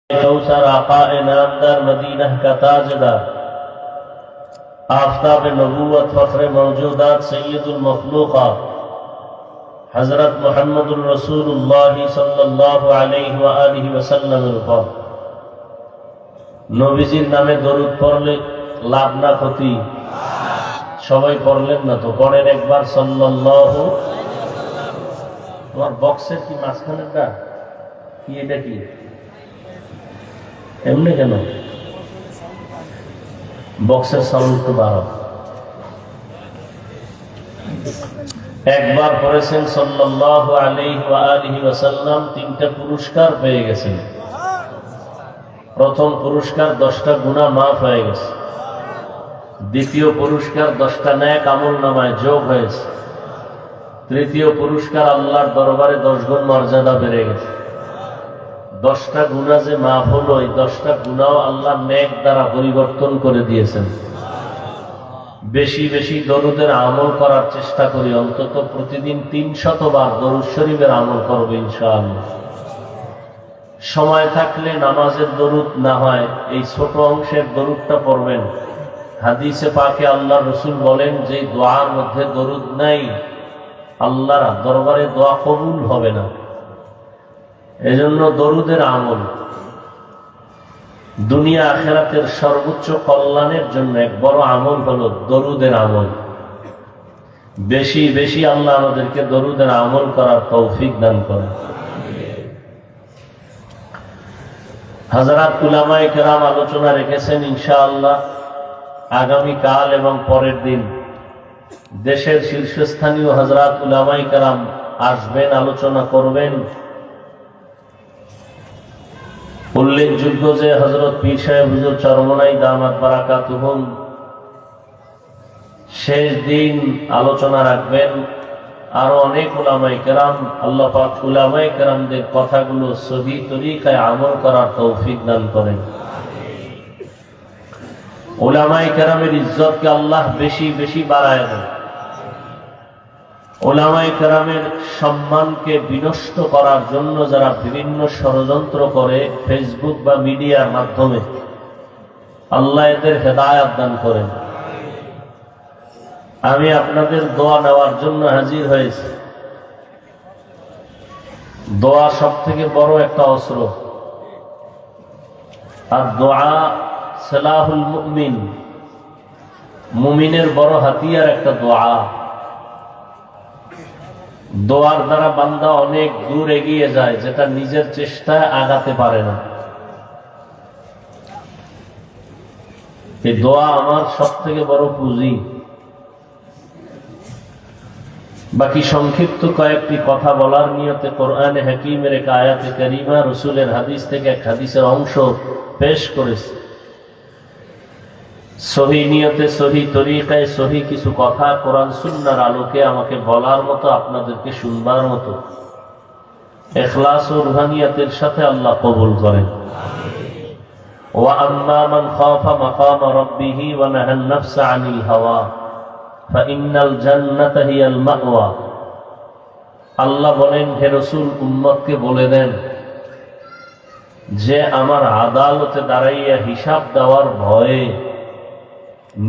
कौसर आकाए नामदार मदीना का ताजदार आफताब नबूवत फख्र मौजूदात सैयदुल मखलूकात हजरत मुहम्मदुर रसूलुल्लाह सल्लल्लाहु अलैहि व आलिहि वसल्लम नबीजिर नामे दरूद पढ़ले लाभ ना ক্ষতি সবাই পড়লেন না তো পড়েন একবার সাল্লাল্লাহু। তোমার বক্সের কি মাঝখানেরটা কি এটা কি এমনি কেন বক্সের সাউন্ড তো বাড়াও। একবার পড়েছেন সাল্লাল্লাহু আলাইহি ওয়া আলিহি ওয়াসাল্লাম, তিনটা পুরস্কার পেয়ে গেছেন। প্রথম পুরস্কার 10টা গুনাহ মাফ হয়ে গেছে। দ্বিতীয় পুরস্কার 10টা নেক আমল নামায় যোগ হয়েছে। তৃতীয় পুরস্কার আল্লাহর দরবারে 10 গুণ মর্যাদা বেড়ে গেছে। 10টা গুনাহ যে মাফ হলো, এই 10টা গুনাহ আল্লাহ নেক দ্বারা পরিবর্তন করে দিয়েছেন। বেশি বেশি দরুদের আমল করার চেষ্টা করি, অন্তত প্রতিদিন 300 বার দরুদ শরীফের আমল করব ইনশাআল্লাহ। সময় থাকলে নামাজের দরুদ না হয় এই ছোট অংশের দরুদটা পড়বেন। হাদিসে পাকে আল্লাহ রসুল বলেন যে দোয়ার মধ্যে দরুদ নাই, আল্লাহর দরবারে দোয়া কবুল হবে না। এজন্য দরুদের আমল দুনিয়া আখিরাতের সর্বোচ্চ কল্যাণের জন্য এক বড় আমল হলো দরুদের আমল। বেশি বেশি আল্লাহ আমাদেরকে দরুদের আমল করার তৌফিক দান করেন। হযরত উলামায়ে কেরাম আলোচনা রেখেছেন ইনশাআল্লাহ আগামী কাল এবং পরের দিন দেশের শীর্ষস্থানীয় হযরত উলামায়ে কেরাম আসবেন, আলোচনা করবেন। উল্লেখযোগ্য যে হযরত পীর সাহেব হুজুর চরমনাই দামাত বারাকাতুহুম শেষ দিন আলোচনা রাখবেন। আরো অনেক উলামায়ে কেরাম, আল্লাহ পাক উলামায়ে কেরামদের কথাগুলো সহি তরিকায় আমল করার তৌফিক দান করেন। উলামায়ে কেরামের ইজ্জতকে আল্লাহ বেশি বেশি বাড়ায় দেন। উলামায়ে কেরামের সম্মানকে বিনষ্ট করার জন্য যারা বিভিন্ন ষড়যন্ত্র করে ফেসবুক বা মিডিয়ার মাধ্যমে, আল্লাহ এদের হেদায়েত দান করেন। আমি আপনাদের দোয়া নেওয়ার জন্য হাজির হয়েছি। দোয়া সব থেকে বড় একটা অস্ত্র, আর দোয়া সালাহুল মুমিন, মুমিনের বড় হাতিয়ার একটা দোয়া। দোয়ার দ্বারা বান্দা অনেক দূর এগিয়ে যায়, যেটা নিজের চেষ্টায় আগাতে পারে না। এই দোয়া আমার সব থেকে বড় পুঁজি। বাকি সংক্ষিপ্ত কয়েকটি কথা বলার নিয়তে কোরআনে হাকিমের এক আয়াতে কারিমা, রাসূলের হাদিস থেকে এক হাদিসের অংশ পেশ করেছি। সহি নিয়তে, সহি তরিকায়, সহি কিছু কথা কোরআন সুন্নাহর আলোকে আমাকে বলার মতো, আপনাদেরকে শুনবার মতো ইখলাস ও রুহানিয়াতের সাথে আল্লাহ কবুল করেন। ওয়া আম্মা মান খাফা মাকাম রাব্বিহি ওয়া নাহান নাফসা আনিল হাওয়া ফাইন্নাল জান্নাতা হিয়াল মাওয়া। আল্লাহ বলেন, হে রাসূল, উম্মতকে বলে দেন যে আমার আদালতে দাঁড়াইয়া হিসাব দেওয়ার ভয়ে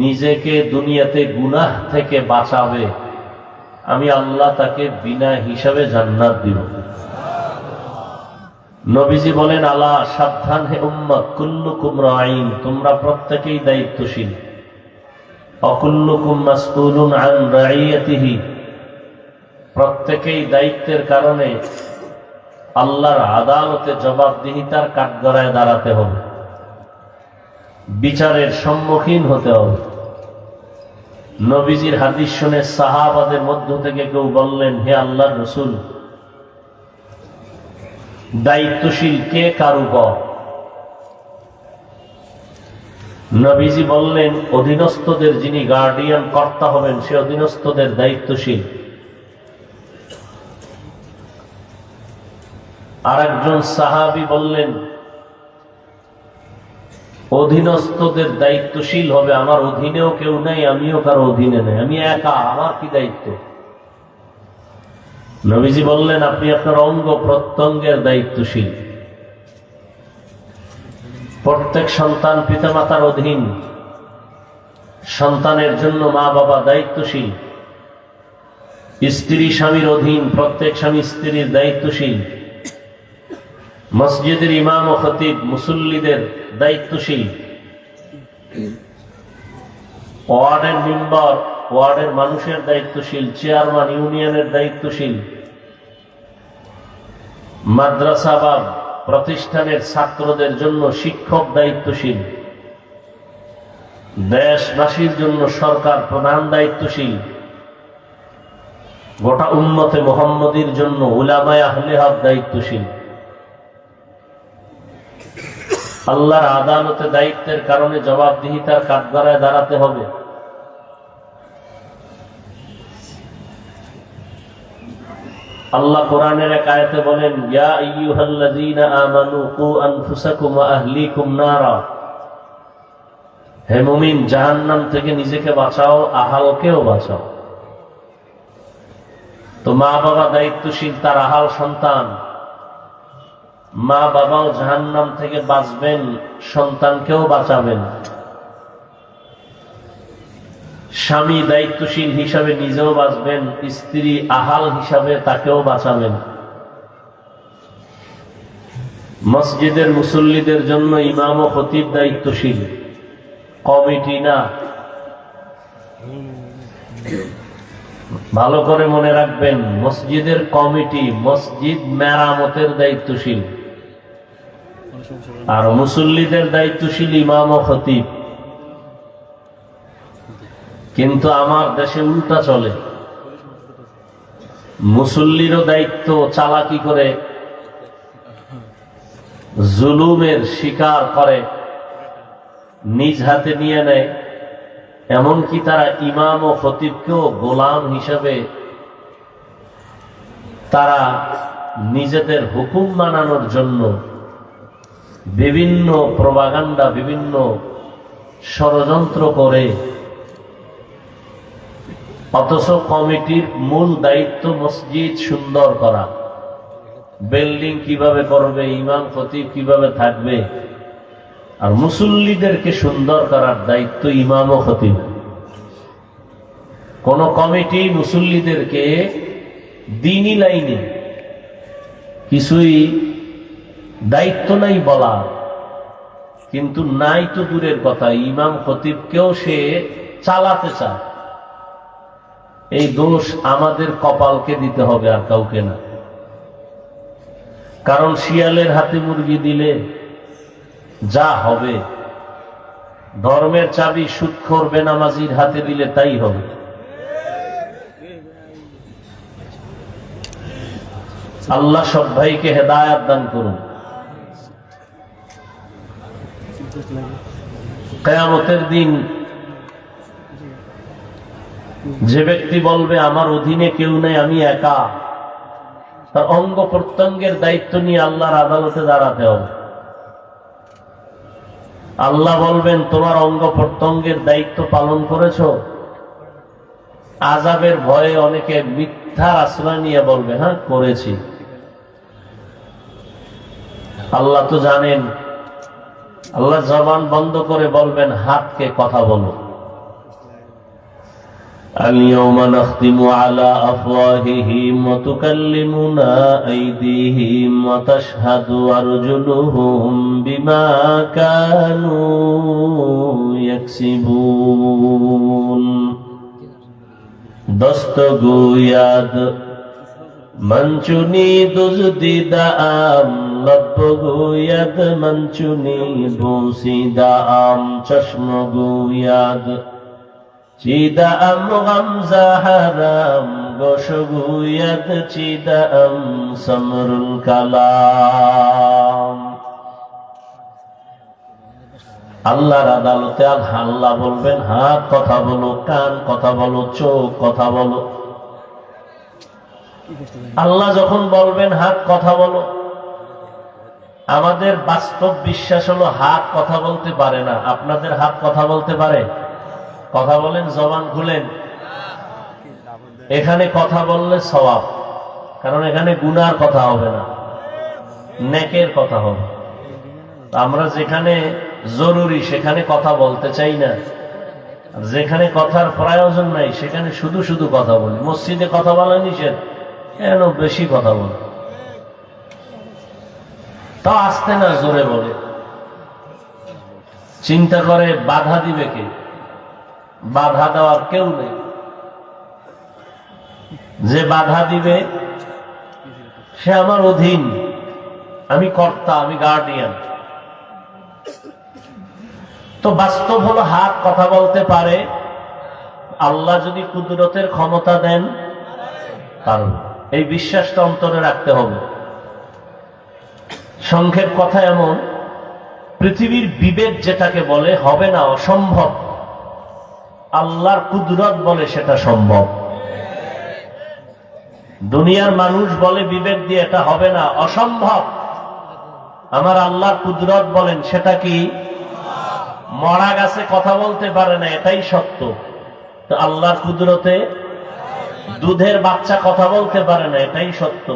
নিজেকে দুনিয়াতে গুনাহ থেকে বাঁচাবে, আমি আল্লাহ তাকে বিনা হিসাবে জান্নাত দিব। নবীজি বলেন, আলা সাবধান হে উম্মত, কুল্লুকুম রাঈন, তোমরা প্রত্যেকেই দায়িত্বশীল। অকুল্লুকুম মাসউলুন আন রাঈয়াতিহি, প্রত্যেকেই দায়িত্বের কারণে আল্লাহর আদালতে জবাবদিহিতার কাঠগড়ায় দাঁড়াতে হবে, বিচারের সম্মুখীন হতে হবে। নবীজির হাদিস শুনে সাহাবাদের মধ্য থেকে কেউ বললেন, হে আল্লাহর রাসূল, দায়িত্বশীল কে কার উপর? নবীজি বললেন, অধীনস্থদের যিনি গার্ডিয়ান কর্তা হবেন সে অধীনস্থদের দায়িত্বশীল। আরেকজন সাহাবী বললেন, অধীনস্থদের দায়িত্বশীল হবে, আমার অধীনেও কেউ নেই, আমিও কারো অধীনে নেই, আমি একা, আমার কি দায়িত্ব? নবীজি বললেন, আপনি আপনার অঙ্গ প্রত্যঙ্গের দায়িত্বশীল। প্রত্যেক সন্তান পিতামাতার অধীন, সন্তানের জন্য মা বাবা দায়িত্বশীল। স্ত্রী স্বামীর অধীন, প্রত্যেক স্বামী স্ত্রীর দায়িত্বশীল। মসজিদের ইমাম ও খতিব মুসল্লিদের দায়িত্বশীল। ওয়ার্ডের মেম্বার ওয়ার্ডের মানুষের দায়িত্বশীল, চেয়ারম্যান ইউনিয়নের দায়িত্বশীল, মাদ্রাসা বা প্রতিষ্ঠানের ছাত্রদের জন্য শিক্ষক দায়িত্বশীল, দেশবাসীর জন্য সরকার প্রধান দায়িত্বশীল, গোটা উম্মতে মুহাম্মদীর জন্য উলামায়ে আহলে হক দায়িত্বশীল। আল্লাহর আদালতে দায়িত্বের কারণে জবাবদিহিতার কাঠগড়ায় দাঁড়াতে হবে। আল্লাহ কোরআনের এক আয়াতে বলেন, ইয়া আইয়ুহাল্লাযীনা আমানু কু আনফুসাকুম ওয়া আহলিকুম নারা। হে মুমিন, জাহান্নাম থেকে নিজেকে বাঁচাও, আহালকেও বাঁচাও। তো মা বাবা দায়িত্বশীল, তার আহাল সন্তান। মা বাবাও জাহান্নাম থেকে বাঁচবেন, সন্তানকেও বাঁচাবেন। স্বামী দায়িত্বশীল হিসাবে নিজেও বাঁচবেন, স্ত্রী আহাল হিসাবে তাকেও বাঁচাবেন। মসজিদের মুসল্লিদের জন্য ইমাম ও খতিব দায়িত্বশীল, কমিটি না। ভালো করে মনে রাখবেন, মসজিদের কমিটি মসজিদ মেরামতের দায়িত্বশীল, আর মুসল্লিদের দায়িত্বশীল ইমাম ও খতিব। কিন্তু আমার দেশে উল্টা চলে। মুসল্লিরও দায়িত্ব চালাকি করে, জুলুমের শিকার করে, নিজ হাতে নিয়ে নেয়। এমনকি তারা ইমাম ও খতিবকেও গোলাম হিসাবে তারা নিজেদের হুকুম মানানোর জন্য বিভিন্ন প্রপাগান্ডা, বিভিন্ন ষড়যন্ত্র করে। অথচ কমিটির মূল দায়িত্ব মসজিদ সুন্দর করা, বিল্ডিং কিভাবে করবে, ইমাম খতিব কিভাবে থাকবে, আর মুসল্লিদেরকে সুন্দর করার দায়িত্ব ইমাম ও খতিব। কোন কমিটি মুসল্লিদেরকে দ্বীনি লাইনে কিছুই দায়িত্ব নাই বলা, কিন্তু নাই তো দূরের কথা, ইমাম খতিবকেও সে চালাতে চায়। এই দোষ আমাদের কপালকে দিতে হবে, আর কাউকে না। কারণ শিয়ালের হাতে মুরগি দিলে যা হবে, ধর্মের চাবি সুদখোর বেনামাজির হাতে দিলে তাই হবে। আল্লাহ সব ভাইকে হেদায়াত দান করুন। কিয়ামতের দিন যে ব্যক্তি বলবে আমার অধীনে কেউ নেই, আমি একা, তার অঙ্গ প্রত্যঙ্গের দায়িত্ব নিয়ে আল্লাহর আদালতে দাঁড়াতে হবে। আল্লাহ বলবেন, তোমার অঙ্গ প্রত্যঙ্গের দায়িত্ব পালন করেছো? আযাবের ভয়ে অনেকে মিথ্যার আশ্রয় নিয়ে বলবে, হ্যাঁ করেছি। আল্লাহ তো জানেন। আল্লাহ জবান বন্ধ করে বলবেন, হাতকে কথা বলো। اليوم نختم على أفواههم وتكلمنا أيديهم وتشهد أرجلهم بما كانوا يكسبون دستگوید منچونی دزدیدام لبگوید منچونی بوسیدام چشمگوید চিদাম গামজা হারাম গোশগুয়াদ চিদাম সমরুল কালাম। আল্লাহর আদালতে আল্লাহ বলবেন, হাত কথা বলো, কান কথা বলো, চোখ কথা বলো। আল্লাহ যখন বলবেন হাত কথা বলো, আমাদের বাস্তব বিশ্বাস হলো হাত কথা বলতে পারে না। আপনাদের হাত কথা বলতে পারে? কথা বলেন, জবান খুলেন। এখানে কথা বললে সওয়াব, কারণ এখানে গুনার কথা হবে না, নেকের কথা হবে। আমরা যেখানে জরুরি সেখানে কথা বলতে চাই না, আর যেখানে কথার প্রয়োজন নাই সেখানে শুধু শুধু কথা বলি। মসজিদে কথা বলা নিষেধ, কেন বেশি কথা বলে, তা আসতে না জোরে বলে। চিন্তা করে বাধা দিবে কে? বাধা দেওয়ার কেউ নেই। যে বাধা দিবে সে আমার অধীন, আমি কর্তা, আমি গার্ডিয়ান। তো বাস্তব হলো হাত কথা বলতে পারে, আল্লাহ যদি কুদরতের ক্ষমতা দেন পারবে। এই বিশ্বাসটা অন্তরে রাখতে হবে। সংক্ষেপ কথা এমন, পৃথিবীর বিবেক যেটাকে বলে হবে না, অসম্ভব, আল্লাহর কুদরত বলে সেটা সম্ভব। দুনিয়ার মানুষ বলে বিবেক দিয়ে এটা হবে না, অসম্ভব, আমার আল্লাহর কুদরত বলেন সেটা কি? মরা গাছে কথা বলতে পারে না, এটাই সত্য। তো আল্লাহর কুদরতে দুধের বাচ্চা কথা বলতে পারে না, এটাই সত্য।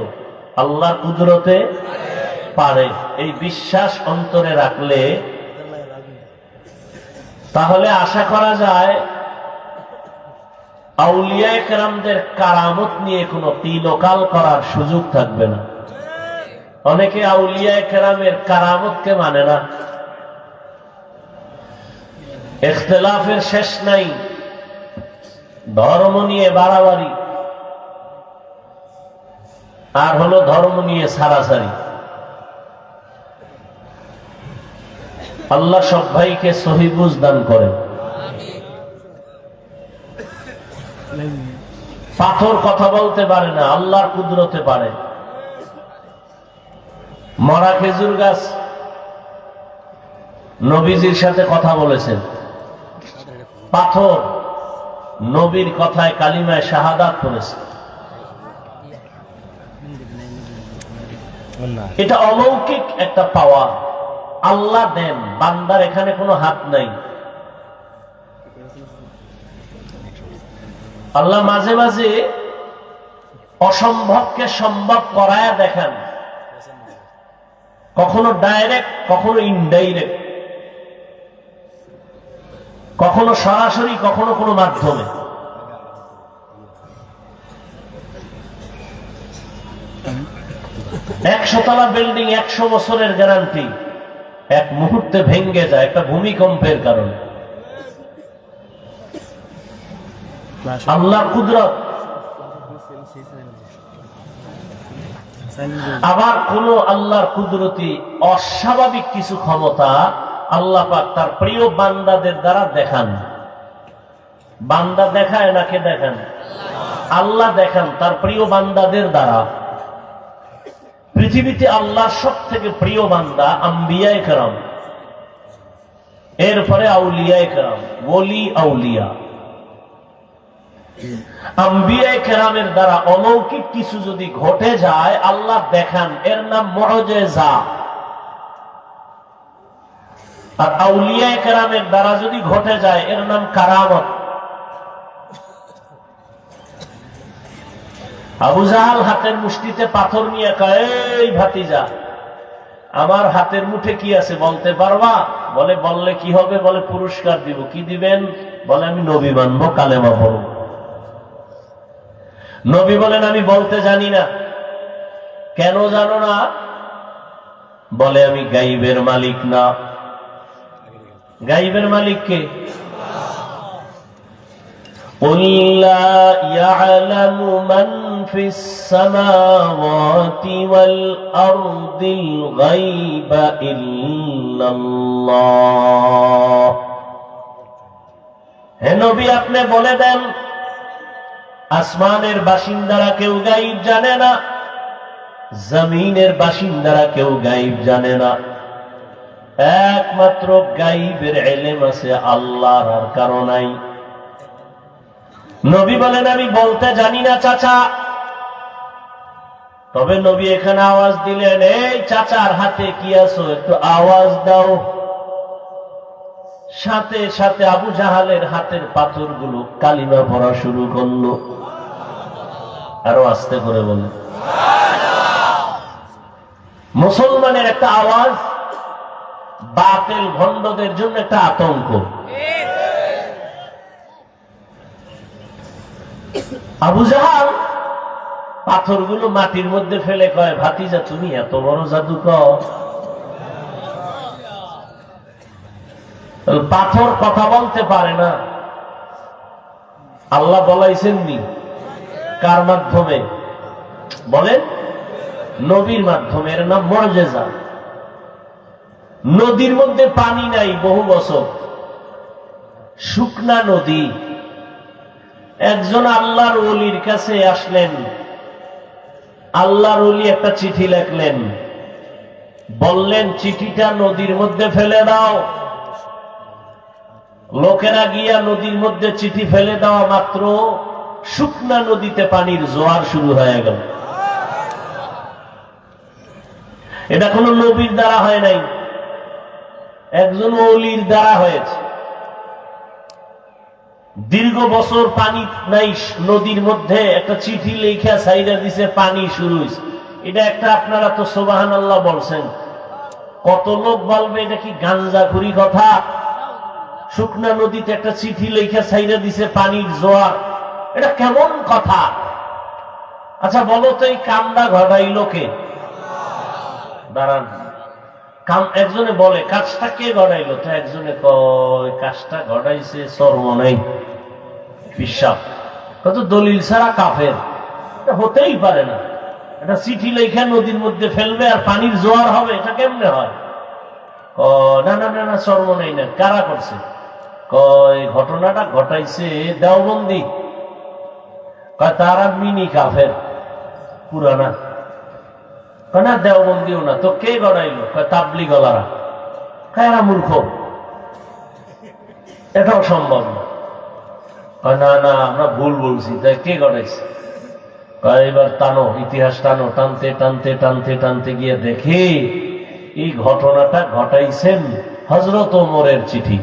আল্লাহর কুদরতে পারে। এই বিশ্বাস অন্তরে রাখলে তাহলে আশা করা যায় আউলিয়ায়ে কেরামদের কারামত নিয়ে কোনো তিলকাল করার সুযোগ থাকবে না। অনেকে আউলিয়ায়ে কেরামের কারামতকে মানে না। ইখতিলাফের শেষ নাই, ধর্ম নিয়ে বাড়াবাড়ি, আর হলো ধর্ম নিয়ে ছাড়াছাড়ি। আল্লাহ সব ভাইকে সহি বুঝ দান করেন। পাথর কথা বলতে পারে না, আল্লাহর কুদরতে পারে। মরা খেজুর গাছ নবীজির সাথে কথা বলেছেন। পাথর নবীর কথায় কালিমায় শাহাদাত করেছে। এটা অলৌকিক একটা পাওয়া, আল্লাহ দেন, বান্দার এখানে কোনো হাত নাই। আল্লাহ মাঝে মাঝে অসম্ভবকে সম্ভব করায় দেখান, কখনো ডাইরেক্ট, কখনো ইনডাইরেক্ট, কখনো সরাসরি, কখনো কোনো মাধ্যমে। একশোতলা বিল্ডিং 100 বছরের গ্যারান্টি, এক মুহূর্তে ভেঙে যায় একটা ভূমিকম্পের কারণে। আল্লাহর কুদরত। আবার কোন আল্লাহর কুদরতি অস্বাভাবিক কিছু ক্ষমতা আল্লাহ পাক তার প্রিয় বান্দাদের দ্বারা দেখান। বান্দা দেখায় না, কে দেখান? আল্লাহ দেখান তার প্রিয় বান্দাদের দ্বারা। পৃথিবীতে আল্লাহর সব থেকে প্রিয় বান্দা আম্বিয়ায়ে কেরাম, এরপরে আউলিয়ায়ে কেরাম, ওলি আউলিয়া। আম্বিয়ায়ে কেরামের দ্বারা অলৌকিক কিছু যদি ঘটে যায় আল্লাহ দেখান, এর নাম মুআজিজা। আর আউলিয়ায়ে কেরামের দ্বারা যদি ঘটে যায় এর নাম কারামত। আবু জাহাল হাতের মুষ্টিতে পাথর নিয়ে কয়, এই ভাতিজা, আমার হাতের মুঠে কি আছে বলতে পারবা? বলে, বললে কি হবে? বলে, পুরস্কার দিব। কি দিবেন? বলে, আমি নবী মানবো, কালেমা পড়ব। নবী বলেন, আমি বলতে জানি না। কেন জানো না? বলে, আমি গাইবের মালিক না। গাইবের মালিক কে? قُلْ لَا يَعْلَمُ مَنْ فِي السَّمَاوَاتِ وَالْأَرْضِ الْغَيْبَ إِلَّا اللَّهُ। হে নবী, আপনি বলে দেন, আসমানের বাসিন্দারা কেউ গায়ব জানে না, জমিনের বাসিন্দারা কেউ গায়ব জানে না। একমাত্র গায়বের ইলম আছে আল্লাহর, আর কারো নাই। নবী বলেন, আমি বলতে জানি না চাচা। তবে নবী এখানে আওয়াজ দিলেন, এই চাচার হাতে কি আছো, একটু আওয়াজ দাও। সাথে সাথে আবু জাহালের হাতের পাথরগুলো কালিমা পড়া শুরু করলো। আরো আস্তে করে বলে, মুসলমানের একটা আওয়াজ বাতিল ভণ্ডদের জন্য একটা আতঙ্ক। আবু জাহাল পাথরগুলো মাটির মধ্যে ফেলে কয়, ভাতিজা তুমি এত বড় জাদুকর? পাথর কথা বলতে পারে না। আল্লাহ বলাইছেননি কার মাধ্যমে? বলেন, নবীর মাধ্যমে। এর নাম মুআজিজা। নদীর মধ্যে পানি নাই বহু বছর, শুকনা নদী। একজন আল্লাহর ওলির কাছে আসলেন, আল্লাহর ওলি একটা চিঠি লিখলেন, বললেন চিঠিটা নদীর মধ্যে ফেলে দাও। লোকেরা গিয়া নদীর মধ্যে চিঠি ফেলে দেওয়া মাত্র শুকনা নদীতে পানির জোয়ার শুরু হয়ে গেল। এটা কোন নবীর দ্বারা হয় নাই, একজন ওলির দ্বারা হয়েছে। দীর্ঘ বছর পানি নাই নদীর মধ্যে, একটা চিঠি লেখা সাইডা দিছে, পানি শুরু হয়েছে। এটা একটা, আপনারা তো সুবহানাল্লাহ বলছেন, কত লোক বলবে এটা কি গাঞ্জাখুরি কথা? শুকনা নদীতে একটা চিঠি লেখা সাইডা দিছে, পানির জোয়ার, এটা কেমন কথা? আচ্ছা বলো তো, এই কামটা ঘটাইল কে? দাঁড়ান, একজনে বলে কাজটা কে ঘটাইল? তো একজনে কয় কাজটা ঘটাইছে চরমনাই পিশাব। কত দলিল ছাড়া কাফের, এটা হতেই পারে না। এটা চিঠি লেখা নদীর মধ্যে ফেলবে আর পানির জোয়ার হবে, এটা কেমনে হয়? না না না না, চরমনাই না। কারা করছে? কয় ঘটনাটা ঘটাইছে দেওবন্দি। কয় তারা মিনি কাফের, পুরানা। না দেওবন্দিও না। তো কে গড়াইল? তাবলিগওয়ালারা। কারা মূর্খ, এটাও সম্ভব না। না না, আমরা ভুল বলছি। তাই কে গড়াইছে? এবার টানো, ইতিহাস টানো। টানতে টানতে টানতে টানতে গিয়ে দেখে এই ঘটনাটা ঘটাইছেন হযরত ওমরের চিঠি।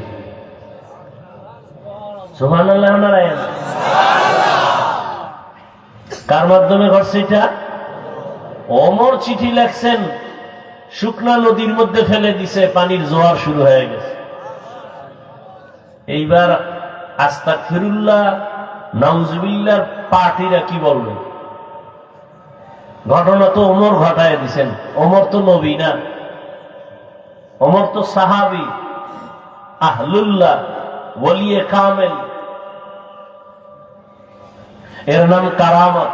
সুবহানাল্লাহ। কার মাধ্যমে ঘটছে এটা? ওমর চিঠি লেখছেন, শুকনা নদীর মধ্যে ফেলে দিছে, পানির জোয়ার শুরু হয়ে গেছে। এইবার আস্তাগফিরুল্লাহ নাউজুবিল্লাহর পার্টিরা কি বলবে? ঘটনা তো ওমর ঘটায় দিছেন। ওমর তো নবী না, ওমর তো সাহাবী, আহলুল্লাহ, ওলিয়ে কামেল। এর নাম কারামত।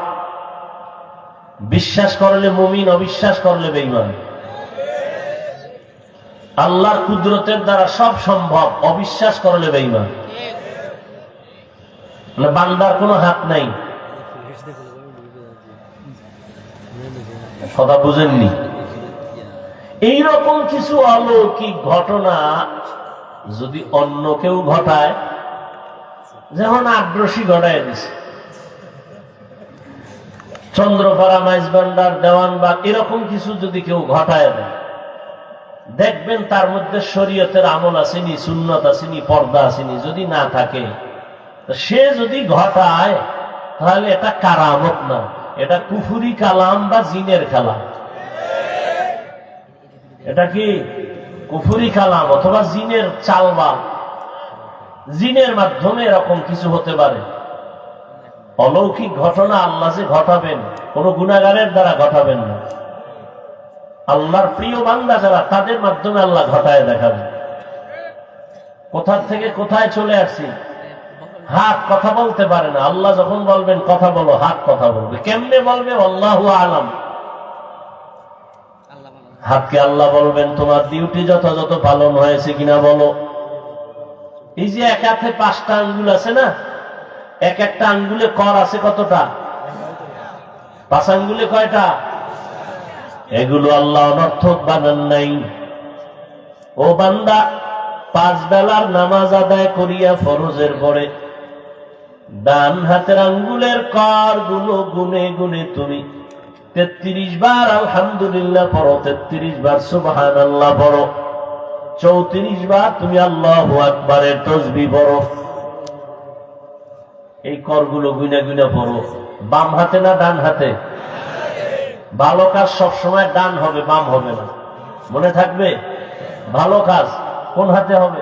বিশ্বাস করলে মুমিন, অবিশ্বাস করলে বেঈমান। আল্লাহর কুদরতের দ্বারা সব সম্ভব, অবিশ্বাস করলে বেঈমান। বান্দার কোনো হাত নাই। কথা বুঝেননি? এইরকম কিছু অলৌকিক ঘটনা যদি অন্য কেউ ঘটায়, যেমন আগ্রসী ঘটায় দিছে, চন্দ্রপাড়া, মাইজবান্ডার, দেওয়ানবাগ, এরকম কিছু যদি কেউ ঘটায় দেয়, দেখবেন তার মধ্যে শরীয়তের আমল আসেনি, সুন্নত আসেনি, পর্দা আসেনি। যদি না থাকে, সে যদি ঘটায়, তাহলে এটা কারামত না, এটা কুফুরি কালাম বা জিনের কালাম। এটা কি কুফুরি কালাম অথবা জিনের চালবাল। জিনের মাধ্যমে এরকম কিছু হতে পারে। অলৌকিক ঘটনা আল্লাহ যে ঘটাবেন, কোন গুনাহগারের দ্বারা ঘটাবেন না। আল্লাহর প্রিয় বান্দা যারা, তাদের মাধ্যমে আল্লাহ ঘটায় দেখাবেন। কোথা থেকে কোথায় চলে আসছি। হাত কথা বলতে পারে না, আল্লাহ যখন বলবেন কথা বলো, হাত কথা বলবে। কেমনে বলবে? আল্লাহু আলাম। হাতকে আল্লাহ বলবেন তোমার ডিউটি যথাযথ পালন হয়েছে কিনা বলো। এই যে এক হাতে 5টা আঙ্গুল আছে না, এক একটা আঙ্গুলে কর আছে কতটা? 5 আঙ্গুলে কয়টা? এগুলো আল্লাহ অনর্থক বানান নাই। ও বান্দা, 5 বেলার নামাজ আদায় করিয়া ফরজের পরে ডান হাতের আঙ্গুলের কর গুলো গুনে গুনে তুমি 33 বার আলহামদুলিল্লাহ পড়ো, 33 বার সুবহানাল্লাহ পড়ো, 34 বার তুমি আল্লাহু আকবারের তাসবিহ পড়ো। এই করগুলো গুনে গুনে পড়ো। বাম হাতে না ডান হাতে? ভালো কাজ সবসময় ডান হবে, বাম হবে না। মনে থাকবে? ভালো কাজ কোন হাতে হবে?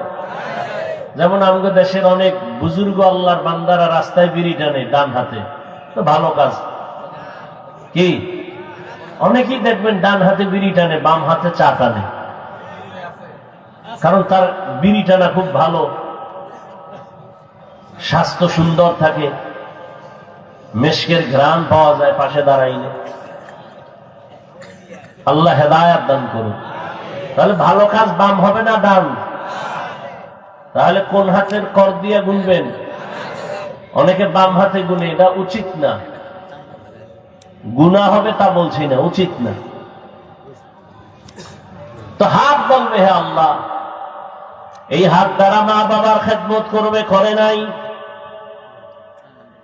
যেমন আমাদের দেশের অনেক বুজুর্গ আল্লাহর বান্দারা রাস্তায় বিড়ি টানে ডান হাতে, তো ভালো কাজ কি? অনেকেই দেখবেন ডান হাতে বিড়ি টানে, বাম হাতে চা টানে, কারণ তার বিড়ি টানা খুব ভালো, স্বাস্থ্য সুন্দর থাকে, মেশকের ঘ্রাণ পাওয়া যায় পাশে দাঁড়াইলে। আল্লাহ হেদায়াত দান করুন। তাহলে ভালো কাজ বাম হবে না ডান? তাহলে কোন হাতের কর দিয়ে গুনবেন? অনেকে বাম হাতে গুনে, এটা উচিত না। গুনাহ হবে তা বলছি না, উচিত না। তো হাত বলবে হে আল্লাহ, এই হাত দ্বারা মা বাবার খেদমত করবে, করে নাই।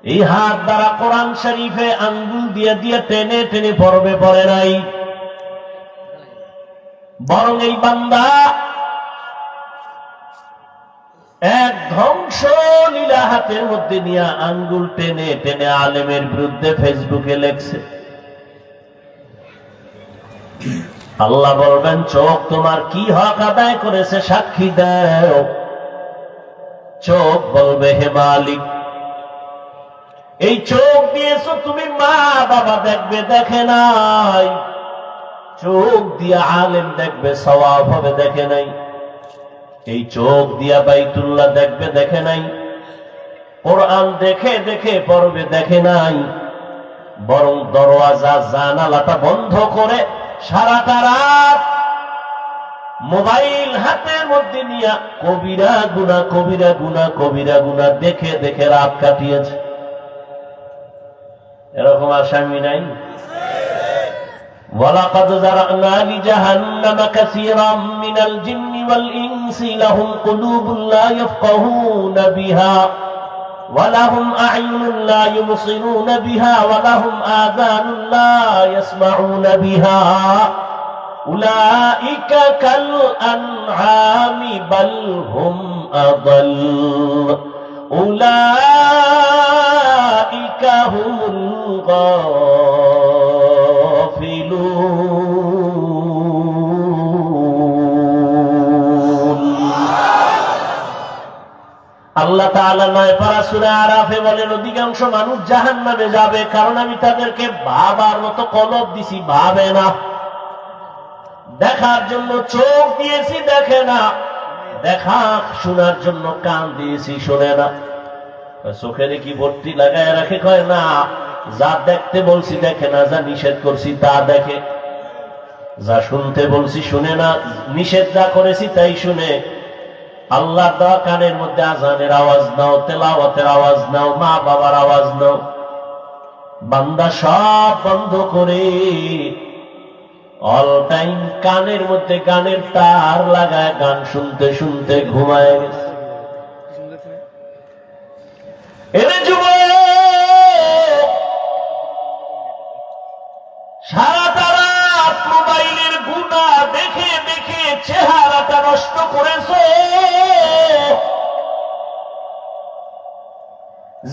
এই হাত দ্বারা কোরআন শরীফে আঙ্গুল দিয়ে দিয়ে টেনে টেনে পড়বে, পড়ে নাই। বরং এই বান্দা এক ধ্বংস লীলা হাতের মধ্যে নিয়ে আঙ্গুল টেনে টেনে আলেমের বিরুদ্ধে ফেসবুকে লেখছে। আল্লাহ বলবেন, চোখ তোমার কি হক আদায় করেছে সাক্ষী দাও। চোখ বলবে, হে মালিক, এই চোখ দিয়েছো তুমি, মা বাবা দেখবে, দেখে নাই। চোখ দিয়ে আলেম দেখবে, সওয়াব হবে, দেখে নাই। এই চোখ দিয়া বাইতুল্লাহ দেখবে, দেখে নাই। কোরআন দেখে দেখে পড়বে, দেখে নাই। বরং দরওয়াজা জানালাটা বন্ধ করে সারাটা রাত মোবাইল হাতের মধ্যে নিয়ে কবিরা গুনাহ, কবিরা গুনাহ, কবিরা গুনাহ দেখে দেখে রাত কাটিয়েছে। এরকম আসামি নাই? ওয়ালাকাদ যারানা লিজাহান্নামা কাসীরাম মিনাল জিন্নি ওয়াল ইনসি লাহুম কুলুবুন লা ইয়াফকাহুনা বিহা ওয়া লাহুম আ'য়ুনুন লা ইউবসিরুনা বিহা ওয়া লাহুম আযানুন লা ইয়াসমাউনা বিহা উলাইকা কাল আনআমি বাল হুম আদাল উলাইকা হুমুল আল্লাহ তাআলা 9 পারা সূরা আরাফে বলেন, অধিকাংশ মানুষ জাহান্নামে যাবে, কারণ আমি তাদেরকে ভাবার মতো কলব দিছি, ভাবে না। দেখার জন্য চোখ দিয়েছি, দেখে না। দেখা শোনার জন্য কান দিয়েছি, শোনে না। চোখের কি ভর্তি লাগায় রাখে? কয় না, যা দেখতে বলছি দেখে না, যা নিষেধ করছি তা দেখে। যা শুনতে বলছি শুনে না, নিষেধ যা করেছি তাই শুনে। আল্লাহর দেওয়া কানের মধ্যে আজানের আওয়াজ নাও, তেলাওয়াতের আওয়াজ নাও, মা বাবার আওয়াজ নাও। বান্দা সব বন্ধ করে অল টাইম কানের মধ্যে গানের তার লাগায় গান শুনতে শুনতে ঘুমায় গেছে। এরে যুবক, সারাটা রাত মোবাইলের গুনাহ দেখে দেখে চেহারাটা নষ্ট করেছো।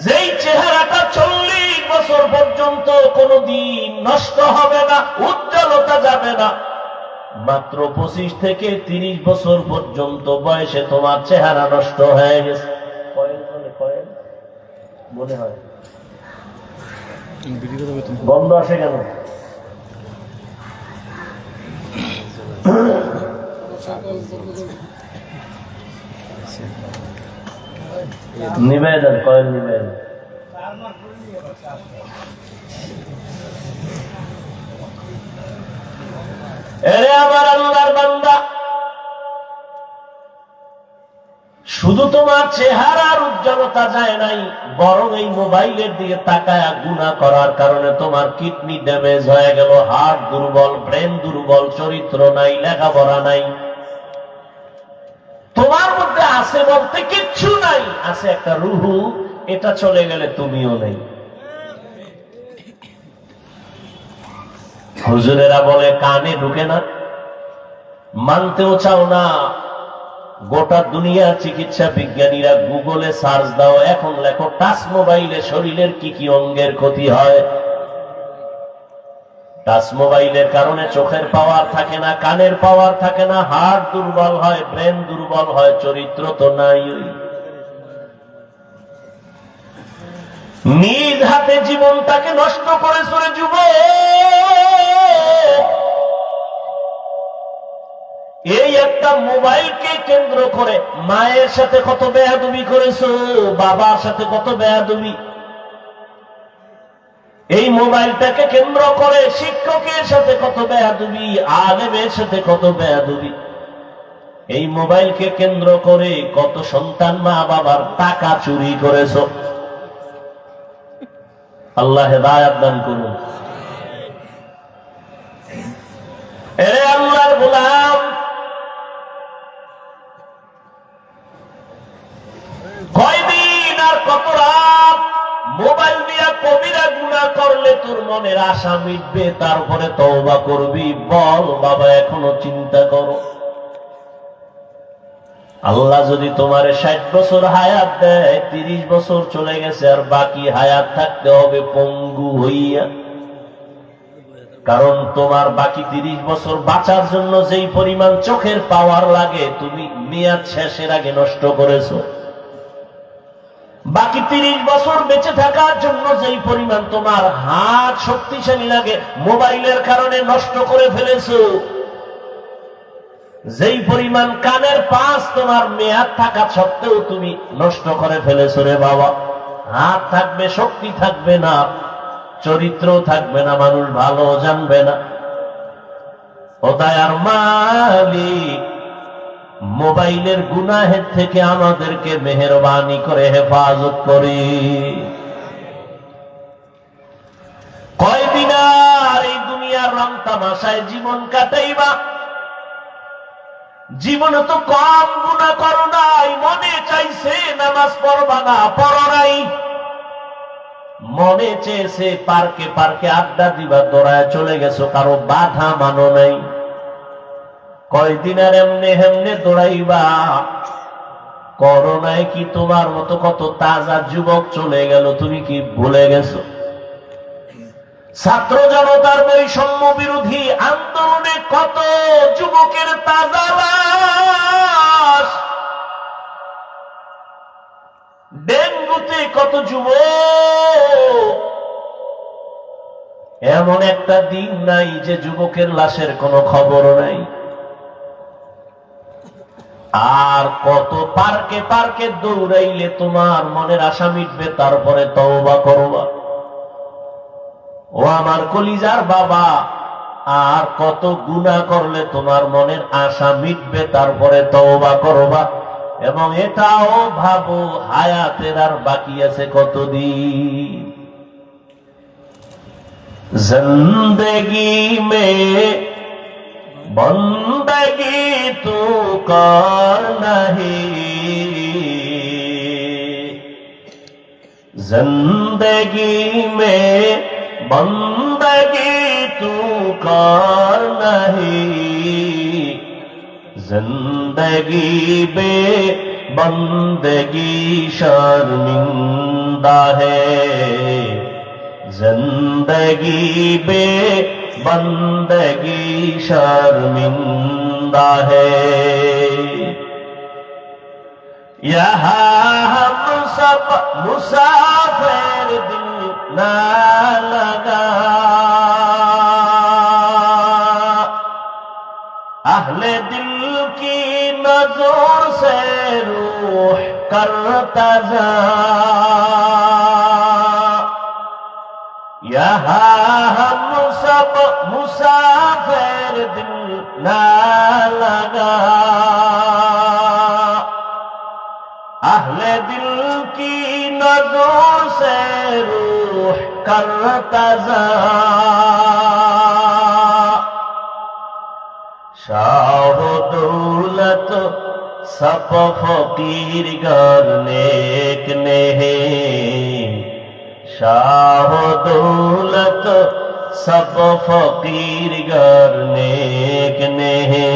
যেই চেহারাটা 40 বছর পর্যন্ত কোনদিন নষ্ট হবে না, উজ্জ্বলতা যাবে না, মাত্র 25 থেকে 30 বছর পর্যন্ত বয়সে তোমার চেহারা নষ্ট হয়ে গেছে। মনে হয় বন্ধ আসে কেন? নিবেদন কয়েন, নিবেদন। এরে আমার আল্লাহর বান্দা, শুধু তোমার চেহারার উজ্জ্বলতা যায় নাই, বরং এই মোবাইলের দিকে তাকায়া গুনাহ করার কারণে তোমার কিডনি ড্যামেজ হয়ে গেল, হার্ট দুর্বল, ব্রেন দুর্বল, চরিত্র নাই, লেখাপড়া নাই। তোমার মধ্যে আছে বলতে কিচ্ছু নাই, আছে একটা রুহু, এটা চলে গেলে তুমিও নেই। হুজুরেরা বলে কানে ঢুকে না, মানতেও চাও না। গোটা দুনিয়ার চিকিৎসা বিজ্ঞানীরা গুগলে সার্চ দাও, এখন লেখো টাচ মোবাইলে শরীরের কি কি অঙ্গের ক্ষতি হয়। টাচ মোবাইলের কারণে চোখের পাওয়ার থাকে না, কানের পাওয়ার থাকে না, হার্ট দুর্বল হয়, ব্রেন দুর্বল হয়, চরিত্র তো নাই। নিজ হাতে জীবনটাকে নষ্ট করে চলে যুবক। এই একটা মোবাইলকে কেন্দ্র করে মায়ের সাথে কত বেয়াদবি করেছো, বাবার সাথে কত বেয়াদবি। এই মোবাইলটাকে কেন্দ্র করে শিক্ষকের সাথে কত বেয়াদবি, আলেমের সাথে কত বেয়াদবি। এই মোবাইলকে কেন্দ্র করে কত সন্তান মা বাবার টাকা চুরি করেছো। আল্লাহ হেদায়েত দান করুন। এরে আল্লাহর গোলাম, কয়দিন আর কত রাত মোবাইল দিয়া কবিরা গুনাহ করলে তোর মনের আশা মিটবে, তারপরে তওবা করবি? বল বাবা, এখনো চিন্তা করো। আল্লাহ যদি তোমারে 60 বছর হায়াত দেয়, 30 বছর চলে গেছে, আর বাকি হায়াত থাকতে হবে পঙ্গু হইয়া। কারণ তোমার বাকি 30 বছর বাঁচার জন্য যেই পরিমাণ চোখের পাওয়ার লাগে, তুমি মেয়াদ শেষের আগে নষ্ট করেছো। বাকি 30 বছর বেঁচে থাকার জন্য যেই পরিমাণ তোমার হাত শক্তিশালী লাগে, মোবাইলের কারণে নষ্ট করে ফেলেছো। যেই পরিমাণ কানের পাশ তোমার মেয়াদ থাকা সত্ত্বেও তুমি নষ্ট করে ফেলেছো রে বাবা। হাত থাকবে, শক্তি থাকবে না, চরিত্র থাকবে না, মানুষ ভালো জানবে না। ও দয়ার মালিক, মোবাইলের গুনাহের থেকে আমাদেরকে মেহেরবানি করে হেফাজত করি। কয়দিন আর এই দুনিয়ার রং তামাশায় জীবন কাটাইবা? জীবনে তো কম গুনাহ করো নাই, মনে চাইছে নামাজ পড়বা না, পড়ো নাই। মনে চেয়েছে পার্কে পার্কে আড্ডা দিবা, দৌড়ায় চলে গেছো, কারো বাধা মানো নাই। কয়দিন আর এমনে হেমনে দৌড়াইবা? করোনায় কি তোমার মতো কত তাজা যুবক চলে গেল, তুমি কি ভুলে গেছো? ছাত্র জনতার বৈষম্য বিরোধী আন্দোলনে কত যুবকের তাজা লাশ, ডেঙ্গুতে কত যুবক। এমন একটা দিন নাই যে যুবকের লাশের কোনো খবর নাই। আর কত পার্কে পার্কে দৌড়াইলে তোমার মনের আশা মিটবে, তারপরে তওবা করবা? ও আমার কলিজার বাবা, আর কত গুনাহ করলে তোমার মনের আশা মিটবে, তারপরে তওবা করবা? এবং এটাও ভাবো, হায়াতের আর বাকি আছে কতদিন। জিন্দেগি মে বন্দগি তু কর নাহি, জিন্দেগি মে বন্দগি তু কর নাহি, जिंदगी बे बंदगी शर्मिंदा है, जिंदगी बे बंदगी शर्मिंदा है। यहाँ हम सब मुसाफिर दिल ना लगा, अहले दिल की नजर से रूह करता जा, यहाँ हम सब मुसाफिर दिल ना लगा, अहले दिल की नजर से रूह करता जा। शाह दौलत सब फकीर घर नेक ने है, शाह दौलत सब फकीर घर नेक ने है,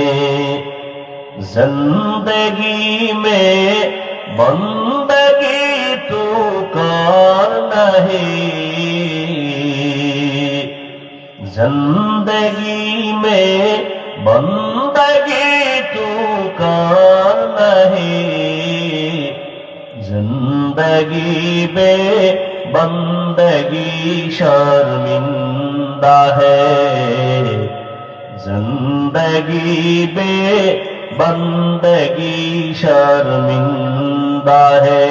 जिंदगी में बंदगी तू कर नहीं, जिंदगी में बंदगी तू कर नहीं, जिंदगी में बंदगी शर्मिंदा है, जिंदगी में बंदगी शर्मिंदा है,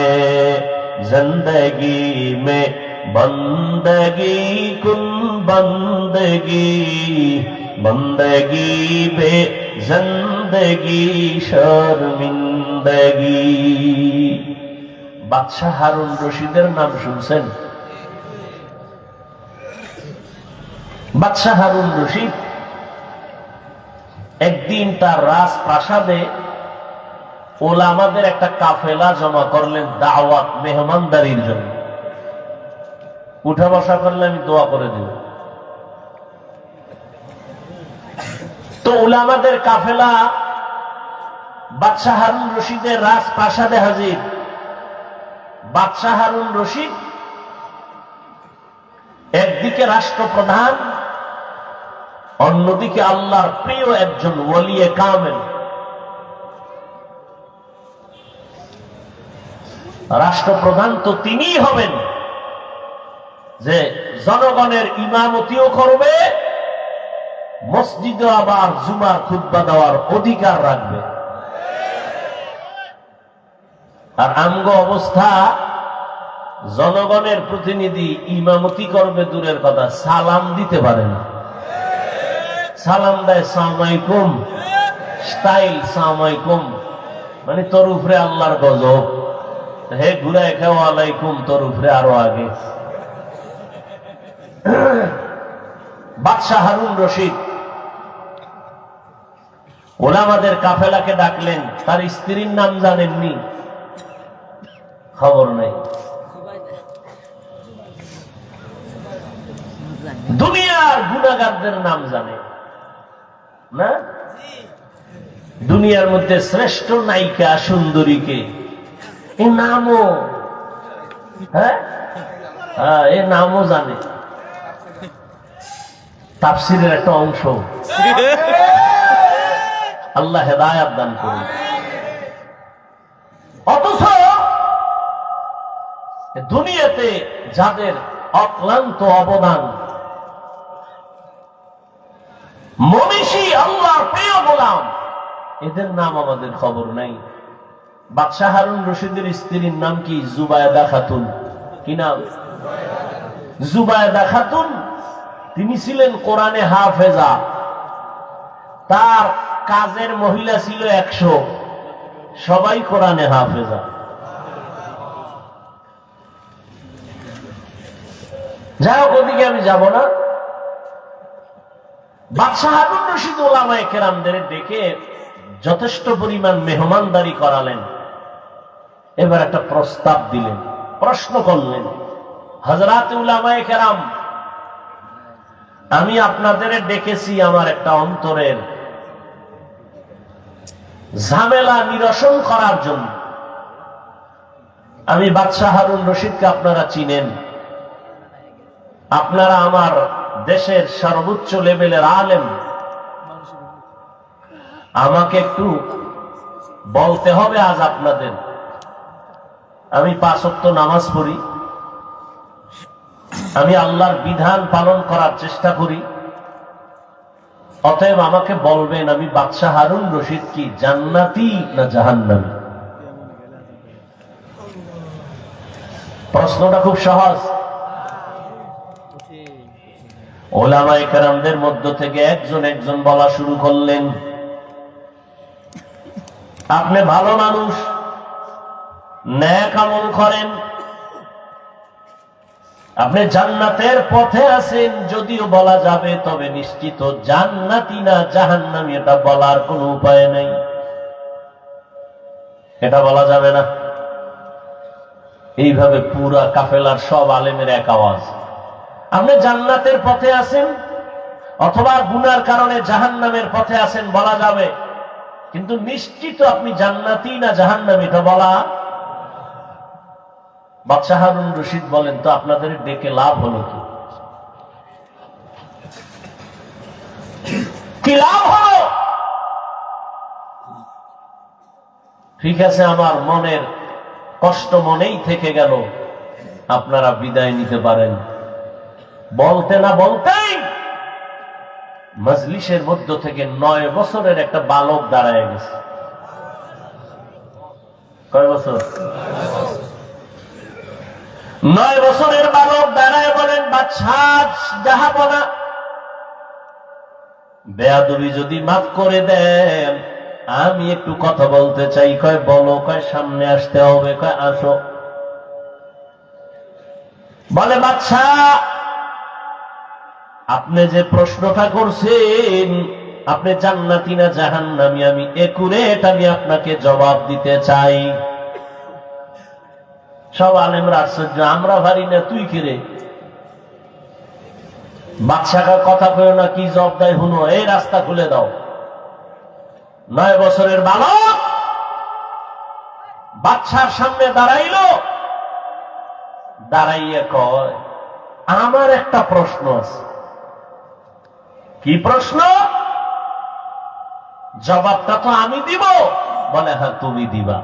जिंदगी में बंदगी कुन बंदगी, बंदगी बे जिंदगी शर्मिंदगी। বাদশাহ হারুন রশিদের নাম শুনছেন? বাদশাহ হারুন রশিদ একদিন তার রাজপ্রাসাদে ওলামাদের একটা কাফেলা জমা করলেন দাওয়াত মেহমানদারির জন্য। উঠা বসা করলে আমি দোয়া করে দিব। তো উলামাদের কাফেলা বাদশাহ হারুন রশিদের রাজপ্রাসাদে হাজির। বাদশাহ হারুন রশিদ একদিকে রাষ্ট্রপ্রধান, অন্যদিকে আল্লাহর প্রিয় একজন ওলিয়ে কামেল। রাষ্ট্রপ্রধান তো তিনিই হবেন যে জনগণের ইমামতিও করবে, মসজিদে আবার জুমার খুতবা দেওয়ার অধিকার রাখবে। আর আমগো অবস্থা, জনগণের প্রতিনিধি ইমামতি করবে দূরের কথা, সালাম দিতে পারে না। সালাম দেয় সালামালাইকুম, স্টাইল সালামালাইকুম, মানে তোর উপরে আল্লাহর গজব, হে ঘুরায় খাও আলাইকুম, তোর উপরে আরো আগে। বাদশাহ হারুন রশিদ ওলামাদের কাফেলাকে ডাকলেন। তার স্ত্রীর নাম জানেননি? খবর নেই। দুনিয়ার গুনাহগারদের নাম জানে না? দুনিয়ার মধ্যে শ্রেষ্ঠ নায়িকা সুন্দরীকে এ নামও, হ্যাঁ এ নামও জানে। তাফসীরের একটা অংশ। আল্লাহ হেদায়াত দান করুন। অথচ দুনিয়াতে যাদের অক্লান্ত অবদান, মনীষী আল্লাহর প্রিয় গোলাম, এদের নাম আমাদের খবর নাই। বাদশাহ হারুন রশিদের স্ত্রীর নাম কি? জুবায়দা খাতুন। কি নাম? জুবায়দা খাতুন। তিনি ছিলেন কোরআনে হাফেজা। তার কাজের মহিলা ছিল 100, সবাই কোরআনে হাফেজা। যাই হোক, ওদিকে আমি যাব না। বাদশাহ হারুন রশিদ ওলামায়ে কেরামদের ডেকে যথেষ্ট পরিমাণ মেহমানদারি করালেন। এবার একটা প্রস্তাব দিলেন, প্রশ্ন করলেন, হযরত উলামায়ে কেরাম, আমি আপনাদের ডেকেছি আমার একটা অন্তরের ঝামেলা নিরসন করার জন্য। আমি বাদশাহ হারুন রশিদকে আপনারা চিনেন, আপনারা আমার দেশের সর্বোচ্চ লেভেলের আলেম। আমাকে একটু বলতে হবে আজ আপনাদের। আমি 5 ওয়াক্ত নামাজ পড়ি, আমি আল্লাহর বিধান পালন করার চেষ্টা করি। অতএব আমাকে বলবেন, আমি বাদশাহ হারুন রশিদ কি জান্নাতি না জাহান্নামী? প্রশ্নটা খুব সহজ। ওলামায়ে কেরামদের মধ্য থেকে একজন একজন বলা শুরু করলেন, আপনি ভালো মানুষ, নেক আমল করেন, আপনি জান্নাতের পথে আছেন যদিও বলা যাবে, তবে নিশ্চিত জান্নাতি না জাহান্নামী এটা বলার কোনো উপায় নেই। এটা বলা যাবে না। এইভাবে পুরা কাফেলার সব আলেমের এক আওয়াজ, আপনি জান্নাতের পথে আছেন অথবা গুনার কারণে জাহান্নামের পথে আছেন বলা যাবে, কিন্তু নিশ্চিত আপনি জান্নাতি না জাহান্নামী এটা বলা। বাদশাহ হারুন রশিদ বলেন, তো আপনাদের ডেকে লাভ হলো কি? কি লাভ হলো? ঠিক আছে, আমার মনের কষ্ট মনেই থেকে গেল, আপনারা বিদায় নিতে পারেন। বলতে না বলতেই মজলিসের মধ্য থেকে 9 বছরের একটা বালক দাঁড়ায় গেছে। কয় বছর? 9 বছরের বালক দাঁড়ায় বলেন, বাদশাহ জাহাপনা, বেয়াদবি যদি মাফ করে দেন, আমি একটু কথা বলতে চাই। কয় বলো। কয় সামনে আসতে হবে। কয় আসো। বলে বাদশাহ, আপনি যে প্রশ্নটা করছেন, আপনি জান্নাতি না জাহান্নামী, আমি একুরেট আমি আপনাকে জবাব দিতে চাই। সব আলেমরা আশ্চর্য, আমরা ভারি না, তুই কিরে? বাদশাকে কথা কয় না, কি জবাব দেয় হুনো, এই রাস্তা খুলে দাও। 9 বছরের বালক বাদশার সামনে দাঁড়াইল, দাঁড়াইয়া কয়, আমার একটা প্রশ্ন আছে। কি প্রশ্ন? জবাবটা তো আমি দিব। বলে হ্যাঁ তুমি দিবা।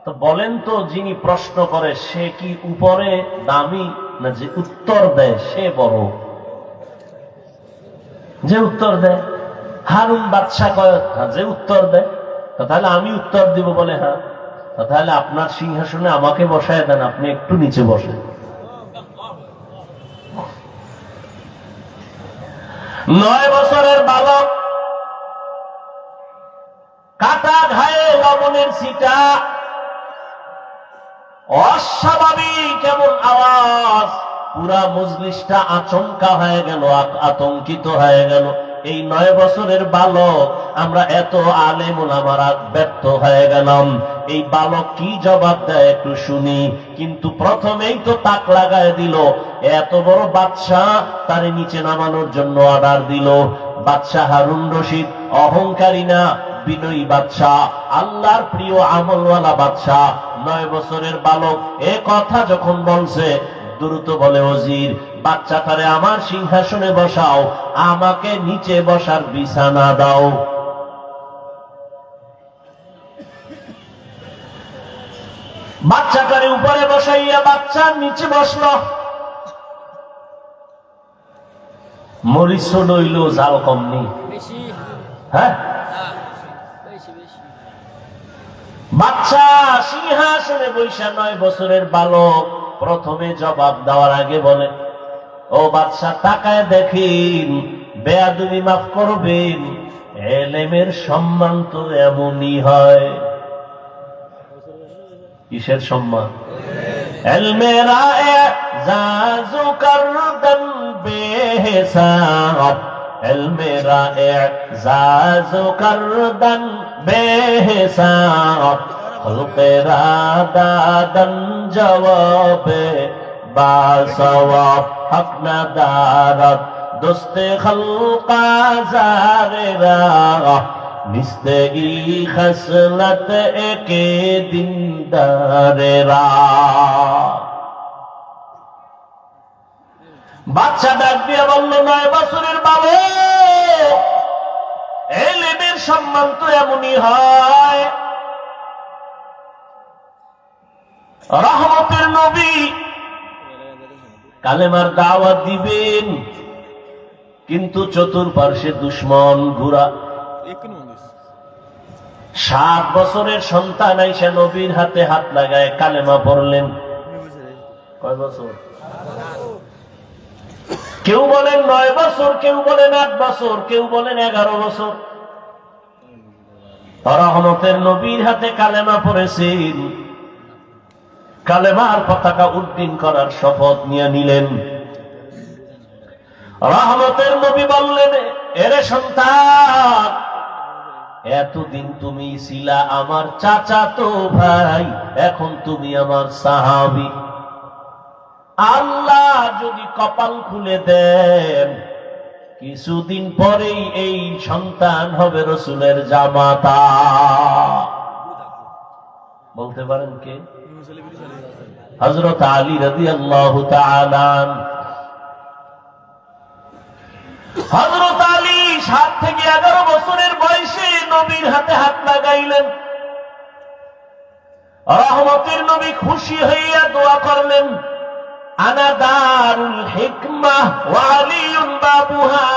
তো বলেন তো, যিনি প্রশ্ন করে সে কি উপরে দামি, না যে উত্তর দেয় সে বড়? যে উত্তর দেয়। হারুন বাদশাহ কয় যে উত্তর দেয়। তাহলে আমি উত্তর দিব। বলে হ্যাঁ। তাহলে আপনার সিংহাসনে আমাকে বসায় দেন, আপনি একটু নিচে বসেন। 9 বছরের বালক, কাটা ঘায়ে লবণের ছিটা, অস্বাভাবিক কেমন আওয়াজ, পুরা মজলিসটা আচমকা হয়ে গেল, আতঙ্কিত হয়ে গেল। এই 9 বছরের বালক, আমরা এত আলেম ওলামারা ব্যর্থ হয়ে গেলাম। এই বালক কি জবাব দেয় একটু শুনি। কিন্তু প্রথমেই তো তাক লাগায় দিল। এত বড় বাদশাহ, তারে নিচে নামানোর জন্য অর্ডার দিল। বাদশাহ হারুন রশিদ অহংকারী না, বিনয়ী বাদশাহ, আল্লাহর প্রিয় আমলওয়ালা বাদশাহ। 9 বছরের বালক এ কথা যখন বলছে, দ্রুত বলে, ওজির, বাচ্চাটারে আমার সিংহাসনে বসাও, আমাকে নিচে বসার বিছানা দাও। বাচ্চাটারে উপরে বসাইয়া বাচ্চার নিচে বসল। মরিচ নইল, জাল কম নেই। হ্যাঁ, বাচ্চা সিংহাসনে বৈশা 9 বছরের বালক প্রথমে জবাব দেওয়ার আগে বলে, ও বাদশা, তাকায় দেখেন, বেয়াদবি মাফ করবেন, এলেমের সম্মান তো এমনই হয়। কিসের সম্মান? এলমেরা এজাজু করদন বেহিসাব, এলমেরা এজাজু করদন বেহিসাব, খলকেরা দাদন জবাবে বাসওয়াব, হক না দারত দোস্তে খলকা জারেরা, নিস্তে ই খসলত একে দিনদারেরা। বাচ্চা ডাক দিয়ে বলল, 9 বছরের বাবু, এলেমের সম্মান তো এমনই হয়। রহমতের নবী কালেমার দাওয়াত দিবেন, কিন্তু চতুর্পার্শ্বে দুশ্মন ঘুরা। 7 বছরের সন্তান আইসা নবীর হাতে হাত লাগায় কালেমা পড়লেন। কয় বছর? কেউ বলেন 9 বছর, কেউ বলেন 8 বছর, কেউ বলেন 11 বছর। রহমতের নবীর হাতে কালেমা পড়েছেন, কালেমার পতাকা উড্ডীন করার শপথ নিয়ে নিলেন। রহমতের নবী বললেন, এরে সন্তান, এতদিন তুমি ছিলা আমার চাচাতো ভাই, এখন তুমি আমার সাহাবী। আল্লাহ যদি কপাল খুলে দেন, কিছুদিন পরেই এই সন্তান হবে রসুলের জামাতা। বলতে পারেন কে? হযরত আলী রাদিয়াল্লাহু তাআলা। হযরত আলী 7 থেকে 11 বছরের বয়সে নবীর হাতে হাত লাগাইলেন। রহমতের নবী খুশি হইয়া দোয়া করলেন, আনা দারুল হিকমাহ ওয়া আলিয়ুন বাবুহা,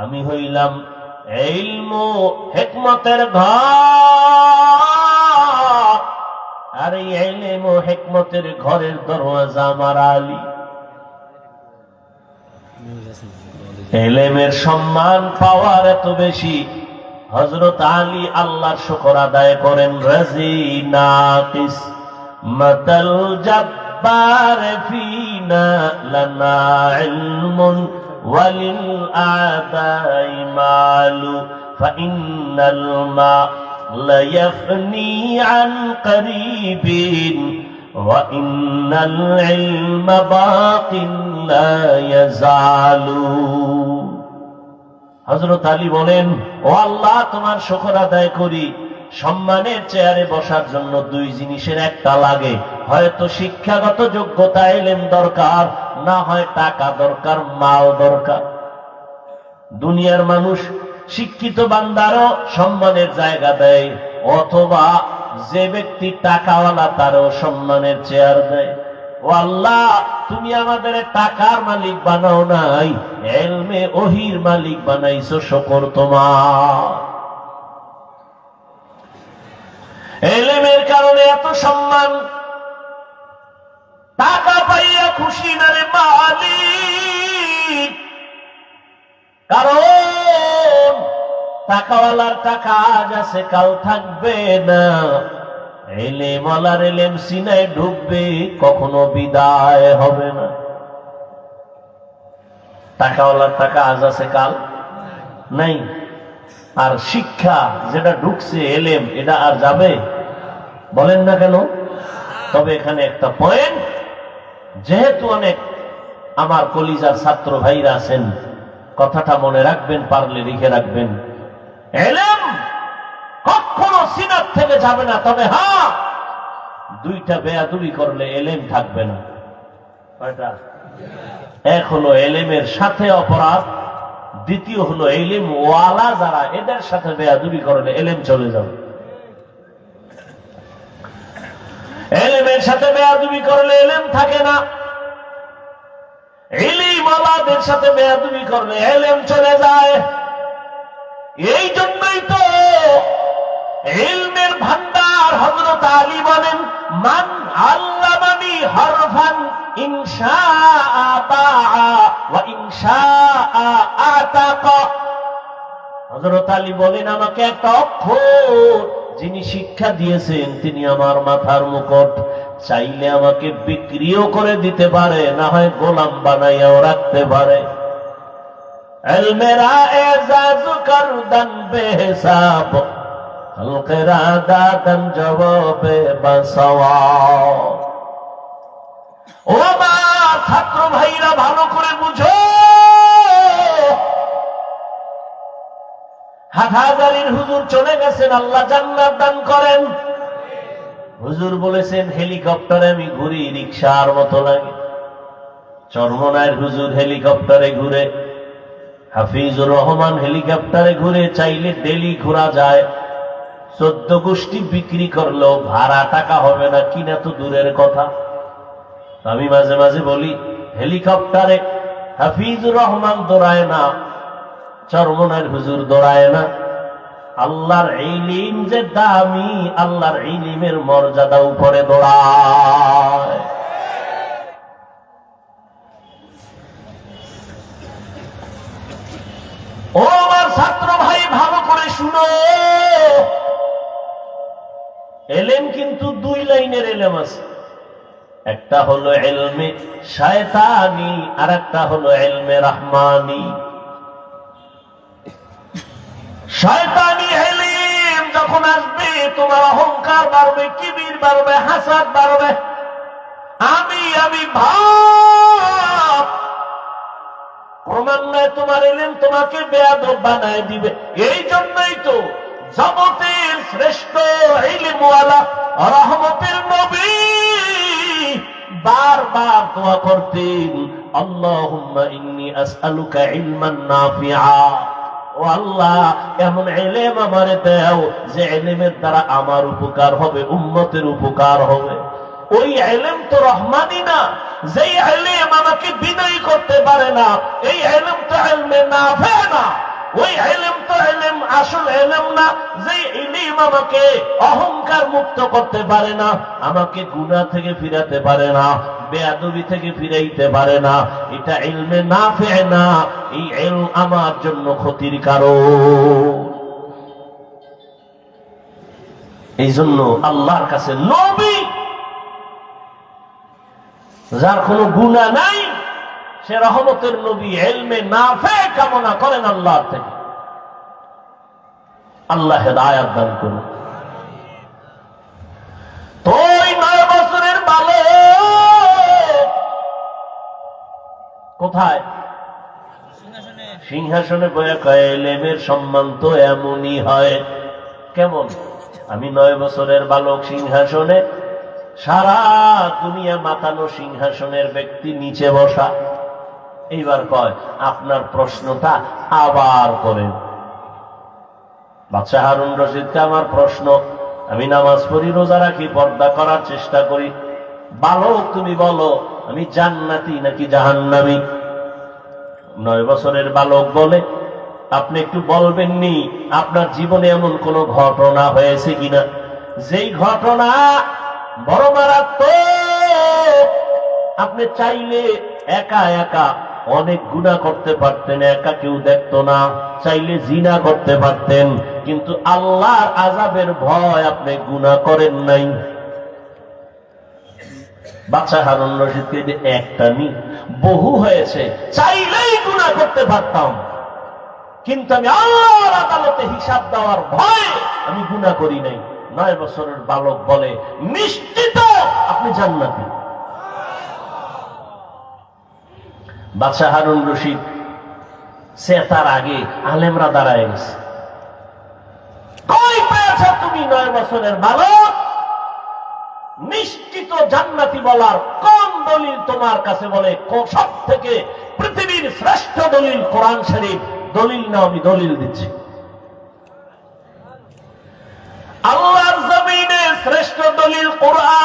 আমি হইলাম ইলম ও হিকমতের ঘর, আর এই ইলম ও হিকমতের ঘরের দরওয়াজা আমার আলী। ইলমের সম্মান পাওয়ার এত বেশি, হযরত আলী আল্লাহর শুকর আদায় করেন। রাজি নাকিস মাতাল জাব্বার ফিনা লানা ইলমুন ওয়ালিল আদাই মালু ফাইন্নাল মা লা ইয়াফনি আন করিবিন ওয়া ইন্নাল ইলমা বাকিন লা ইয়াজালু। হযরত আলী বলেন, ও আল্লাহ, তোমার শুকর আদায় করি, সম্মানের চেয়ারে বসার জন্য 2 জিনিসের একটা লাগে, হয়তো শিক্ষাগত যোগ্যতা ইলম দরকার, না হয় টাকা দরকার, মাল দরকার। দুনিয়ার মানুষ শিক্ষিত বান্দারও সম্মানের জায়গা দেয়, অথবা যে ব্যক্তি টাকাওয়ালা তারও সম্মানের চেয়ার দেয়। ও আল্লাহ, তুমি আমাদের টাকার মালিক বানাও নাই, ইলমে ওহির মালিক বানাইছো, শুকর তোমার। ইলমের কারণে এত সম্মান, টাকা পাইয়া খুশি না রে মালিক, কারণ টাকাওয়ালার টাকা আজ আছে কাল থাকবে না। ইলমওয়ালার ইলম সিনায় ঢুকবে, কখনো বিদায় হবে না। টাকাওয়ালার টাকা আজ আছে কাল নাই, আর শিক্ষা যেটা ঢুকছে ইলম, এটা আর যাবে? বলেন না কেন? তবে এখানে একটা পয়েন্ট, যেহেতু অনেক আমার কলিজার ছাত্র ভাইরা আছেন, কথাটা মনে রাখবেন, পারলে লিখে রাখবেন। ইলম কখনো সিনাত থেকে যাবে না, তবে হ্যাঁ, 2টা বেয়াদবি করলে ইলম থাকবে না। কয়টা? এক হলো ইলমের সাথে অপরাধ, দ্বিতীয় হলো ইলম ওয়ালা যারা, এদের সাথে বেয়াদবি করলে ইলম চলে যাবে। ইলমের সাথে বেয়াদবি করলে ইলম থাকে না, ইলম ওয়ালাদের সাথে বেয়াদবি করলে ইলম চলে যায়। এই জন্যই তো ইলমের ভান্ডার হযরত আলী বলেন, মান আল্লামানি হরফান ইনশাআ তাআ ওয়া ইনশাআ আতাকা। হযরত আলী বলেন, আমাকে একটা অক্ষর যিনি শিক্ষা দিয়েছেন, তিনি আমার মাথার মুকুট, চাইলে আমাকে বিক্রিও করে দিতে পারে, না হয় গোলাম বানাইয়াও রাখতে পারে। ইলমেরা এজাজ করদান বেহিসাব, খলকেরা দাদান জবাবে বাসওয়াব। ও আমার ছাত্র ভাইরা, ভালো করে বুঝো, হাটহাজারীর হুজুর চলে গেছেন, আল্লাহ জান্নাত দান করেন। হুজুর বলেছেন, হেলিকপ্টারে আমি ঘুরি, রিকশার মতো লাগে। চরমনায়ের হুজুর হেলিকপ্টারে ঘুরে, হাফিজুর রহমান হেলিকপ্টারে ঘুরে, চাইলে ডেলি ঘোরা যায়। 14 গোষ্ঠী বিক্রি করলেও ভাড়া টাকা হবে না, কিনা তো দূরের কথা। আমি মাঝে মাঝে বলি, হেলিকপ্টারে হাফিজুর রহমান দৌড়ায় না, চরমনায়ের হুজুর দৌড়ায় না। আল্লাহর ইলম যে দামি, আল্লাহর ইলমের মর্যাদা উপরে দৌড়ায়। ও আমার ছাত্র ভাই, ভালো করে শুনো, ইলম কিন্তু 2 লাইনের ইলম আছে। একটা হলো ইলমে শয়তানি, আর একটা হলো ইলমে রহমানি। শয়তানি ইলম যখন আসবে, তোমার অহংকার বাড়বে, কিবির বাড়বে, হাসাদ বাড়বে, আমি ভাব, ক্রমান্বয়ে তোমার ইলম তোমাকে বেয়াদব বানায় দিবে। এই জন্যই তো জগতের শ্রেষ্ঠ ইলমওয়ালা রহমতের নবী বারবার বারবার দোয়া করতেন, আল্লাহুম্মা ইন্নী আসআলুকা ইলমান নাফিআ, ও আল্লাহ এমন ইলম আমারে দাও যে ইলমের দ্বারা আমার উপকার হবে, উম্মতের উপকার হবে। ওই ইলম তো রহমানি না, যেই ইলম আমাকে বিনয়ী করতে পারে না, এই ইলম তো ইলমে নাফি না। ওই ইলম তো ইলম আসল ইলম না, যে ইলম আমাকে অহংকার মুক্ত করতে পারে না, আমাকে গুনাহ থেকে ফিরাতে পারে না, বেয়াদবি থেকে ফিরাইতে পারে না, এটা ইলমে নাফি না। এই ইলম আমার জন্য ক্ষতির কারণ। এই জন্য আল্লাহর কাছে নবী যার কোনো গুনাহ নাই, সে রহমতের নবী, ইলমে নাফি কামনা করেন আল্লাহর থেকে। আল্লাহ হেদায়েত দান করুন। তো ওই 9 বছরের বালক কোথায়? সিংহাসনে বসে কয়, ইলমের সম্মান তো এমনই হয়। কেমন? আমি 9 বছরের বালক সিংহাসনে, সারা দুনিয়া মাতানো সিংহাসনের ব্যক্তি নিচে বসা। এইবার কয়, আপনার প্রশ্নটা আবার করেন। বাদশাহ হারুন রশিদকে আমার প্রশ্ন, আমি নামাজ পড়ি, রোজা রাখি, পর্দা করার চেষ্টা করি, বালক তুমি বলো আমি জান্নাতি নাকি জাহান্নামী? 9 বছরের বালক বলে, আপনি একটু বলবেননি আপনার জীবনে এমন কোন ঘটনা হয়েছে কিনা যেই ঘটনা বড় মারাত্মক, আপনি চাইলে একা একা অনেক গুনাহ করতে পারতেন, একা কেউ দেখতো না, চাইলে জিনা করতে পারতেন, কিন্তু আল্লাহর আযাবের ভয় আপনি গুনাহ করেন নাই। বাদশাহ হারুন রশিদকে যে একটা নি বহু হয়েছে, চাইলেই গুনাহ করতে পারতাম, কিন্তু আমি আল্লাহর আদালতে হিসাব দেওয়ার ভয়ে আমি গুনাহ করি নাই। 9 বছরের বালক বলে, নিশ্চিত আপনি জান্নাতি। বাদশাহ হারুন রশিদ সে তার আগে আলেমরা দাঁড়ায় গেছে। কই পেয়েছ তুমি 9 বছরের বালক? নিশ্চিত জান্নাতি বলার কোন দলিল তোমার কাছে? বলে, সব থেকে পৃথিবীর শ্রেষ্ঠ দলিল কোরআন শরীফ। দলিল না, আমি দলিল দিচ্ছি। আল্লাহর জমিনে শ্রেষ্ঠ দলিল কোরআন।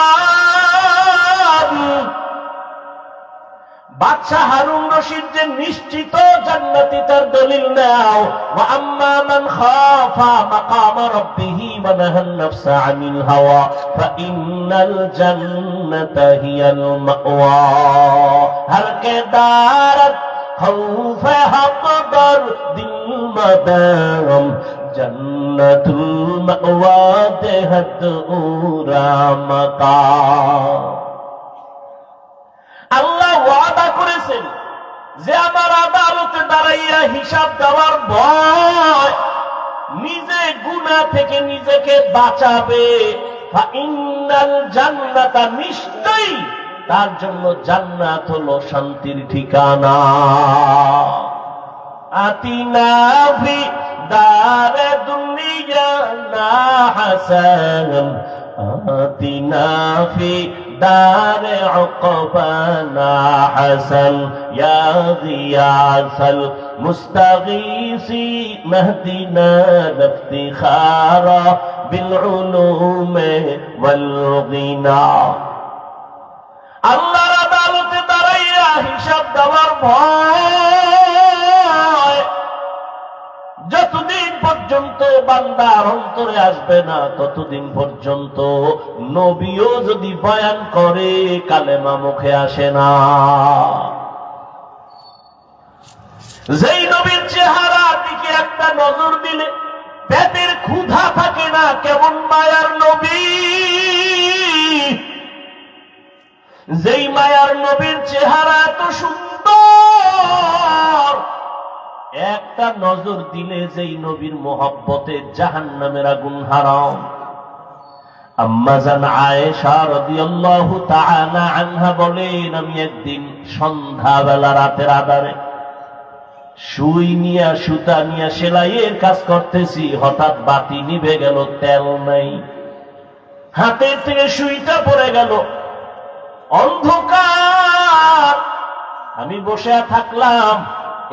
বাদশাহ হারুন রশিদ যে নিশ্চিত জান্নাতি, তার দলিল নাও। ওয়া আম্মা মান খাফা মাকামা রাব্বিহি ওয়া নাহান নাফসা আনিল হাওয়া ফাইন্নাল জান্নাতা হিয়াল মাওয়া। হর কে দারত খৌফ হক দর দিল মদাম জান্নাতুল মাওয়া দেহত উরা মাকাম। আল্লাহ ওয়াদা করেছেন যে আমার আদালতে দাঁড়াইয়া হিসাব দেওয়ার ভয়, নিজে গুনাহ থেকে নিজেকে বাঁচাবে। ফাইন্নাল জান্নাতা, নিশ্চয়ই তার জন্য জান্নাত হলো শান্তির ঠিকানা। আতিনা ফি দারে দুনিয়া না হাসান, আতিনা ফি দারে উকবানা হাসান, ইয়া গিয়াসাল মুস্তাগীসি মাহদিনা ইফতিখারা বিল উলুমি ওয়াল গিনা। আল্লাহর আদালতে দাঁড়াইয়া হিসাব দেওয়ার ভয় যতদিন পর্যন্ত বান্দার অন্তরে আসবে না, ততদিন পর্যন্ত নবীও যদি বয়ান করে কালেমা মুখে আসে না। যেই নবীর চেহারার দিকে একটা নজর দিলে পেটের ক্ষুধা থাকে না, কেমন মায়ার নবী! যেই মায়ার নবীর চেহারা এত সুন্দর, একটা নজর দিলে যেই নবীর মোহাব্বতে জাহান্নামের আগুন হারাম। আম্মা জান আয়েশা রাদিয়াল্লাহু তাআলা আনহা বলেন, আমি একদিন সন্ধ্যাবেলা রাতের আধারে সুই নিয়া সুতা নিয়া সেলাইয়ের কাজ করতেছি, হঠাৎ বাতি নিভে গেল, তেল নাই, হাতের থেকে সুইটা পড়ে গেল। অন্ধকার। আমি বসে থাকলাম,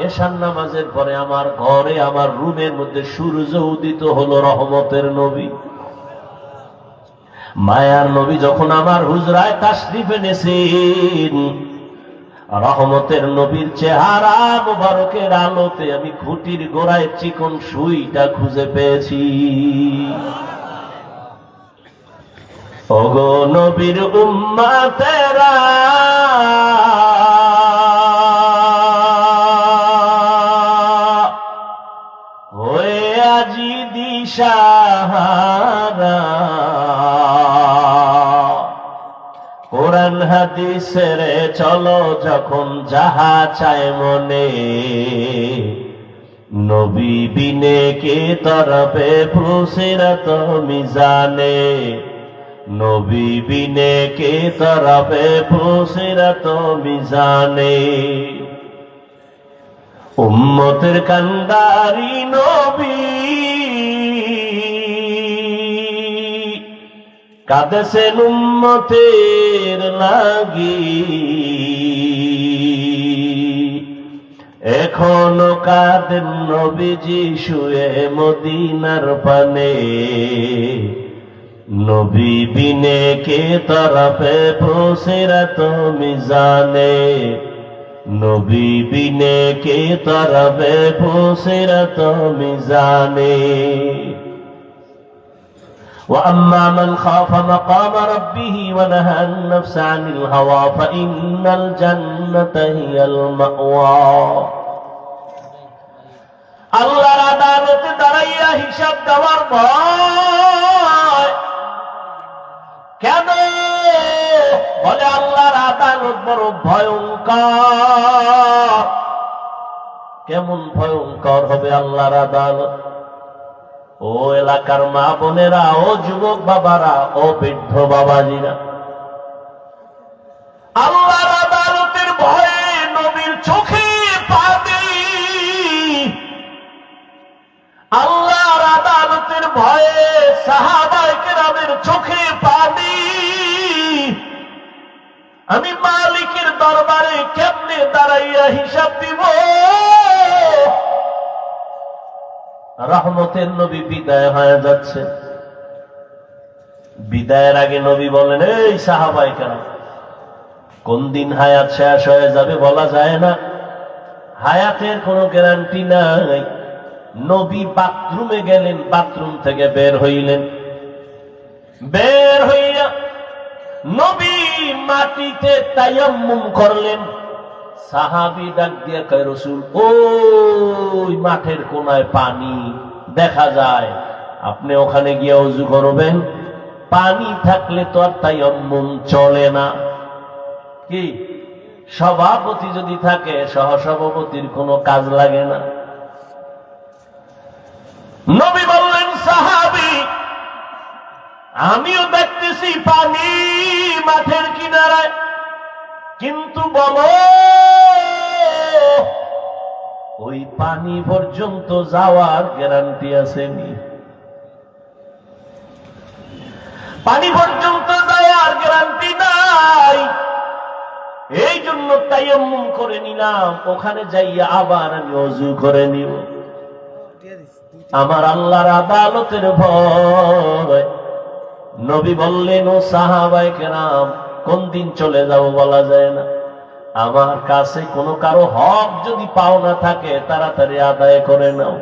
এশার নামাজের পরে আমার ঘরে, আমার রুমের মধ্যে সূর্য উদিত হলো, রহমতের নবী, মায়ার নবী যখন আমার হুজরায় তাশরিফ এনেছেন, রহমতের নবীর চেহারা মুবারকের আলোতে আমি খুঁটির গোড়ায় চিকন সুইটা খুঁজে পেয়েছি। ওগো নবীর উম্মতেরা, হয়ে আজি দিশাহারা, কোরআন হাদিসের চলো যখন যাহা চায় মনে, নবী বিনে কে তরফে ফুসিরত মিজানে, নবী বিনে কে তরফে ফুসিরত মিজানে। উম্মতের কান্ডারি নবী কাঁদেছেন উম্মতের লাগি, এখনো কাঁদেন নবীজি শুয়ে মদিনার পানে, নবী বিনে কে তরফে ফুসিরত মিজানে, নবী বিনে কে তরফে ফুসিরত মিজানে। وأما من خاف مقام ربه ونهى النفس عن الهوى فإن الجنة هي المأوى। আল্লাহর আদালতে দাঁড়াইয়া হিসাব দেওয়ার ভয় কেন? বলে আল্লাহর আদালত বড় ভয়ঙ্কর। কেমন ভয়ঙ্কর হবে আল্লাহর আদালত? ও এলাকার মা বোনেরা, ও যুবক বাবারা, ও বৃদ্ধ বাবাজিরা, আল্লাহর আদালতের ভয়ে নবীর চোখে পানি, আল্লাহর আদালতের ভয়ে সাহাবায়ে কেরামের চোখে পানি। আমি মালিকের দরবারে কেমনে দাঁড়াইয়া হিসাব দিব? রহমতের নবী বিদায় হয়ে যাচ্ছে। বিদায়ের আগে নবী বলেন, এই সাহাবায়ে কেরাম, কোন দিন হায়াত শেষ হয়ে যাবে বলা যায় না, হায়াতের কোনো গ্যারান্টি নাই। নবী বাথরুমে গেলেন, বাথরুম থেকে বের হইলেন, বের হইয়া নবী মাটিতে তায়াম্মুম করলেন। সাহাবী ডাক দিয়া কয়, রাসূল, ওই মাঠের কোনায় পানি দেখা যায়, আপনি ওখানে গিয়ে ওযু করবেন। পানি থাকলে তো আর তায়াম্মুম চলে না। কি সভাপতি যদি থাকে, সহসভাপতির কোনো কাজ লাগে না। নবী বললেন, সাহাবী, আমিও দেখতেছি পানি মাঠের কিনারায়, কিন্তু বলো ওই পানি পর্যন্ত যাওয়ার গ্যারান্টি আসেনি? পানি পর্যন্ত যাওয়ার গ্যারান্টি নাই। এই জন্য তায়াম্মুম করে নিলাম, ওখানে যাইয়া আবার আমি ওযু করে নিব। আমার আল্লাহর আদালতের ভয়। নবী বললেন, ও সাহাবায়ে কেরাম, কোন দিন চলে যাব বলা যায় না। আমার কাছে কোনো কারো হক যদি পাওনা থাকে তাড়াতাড়ি আদায় করে নাও।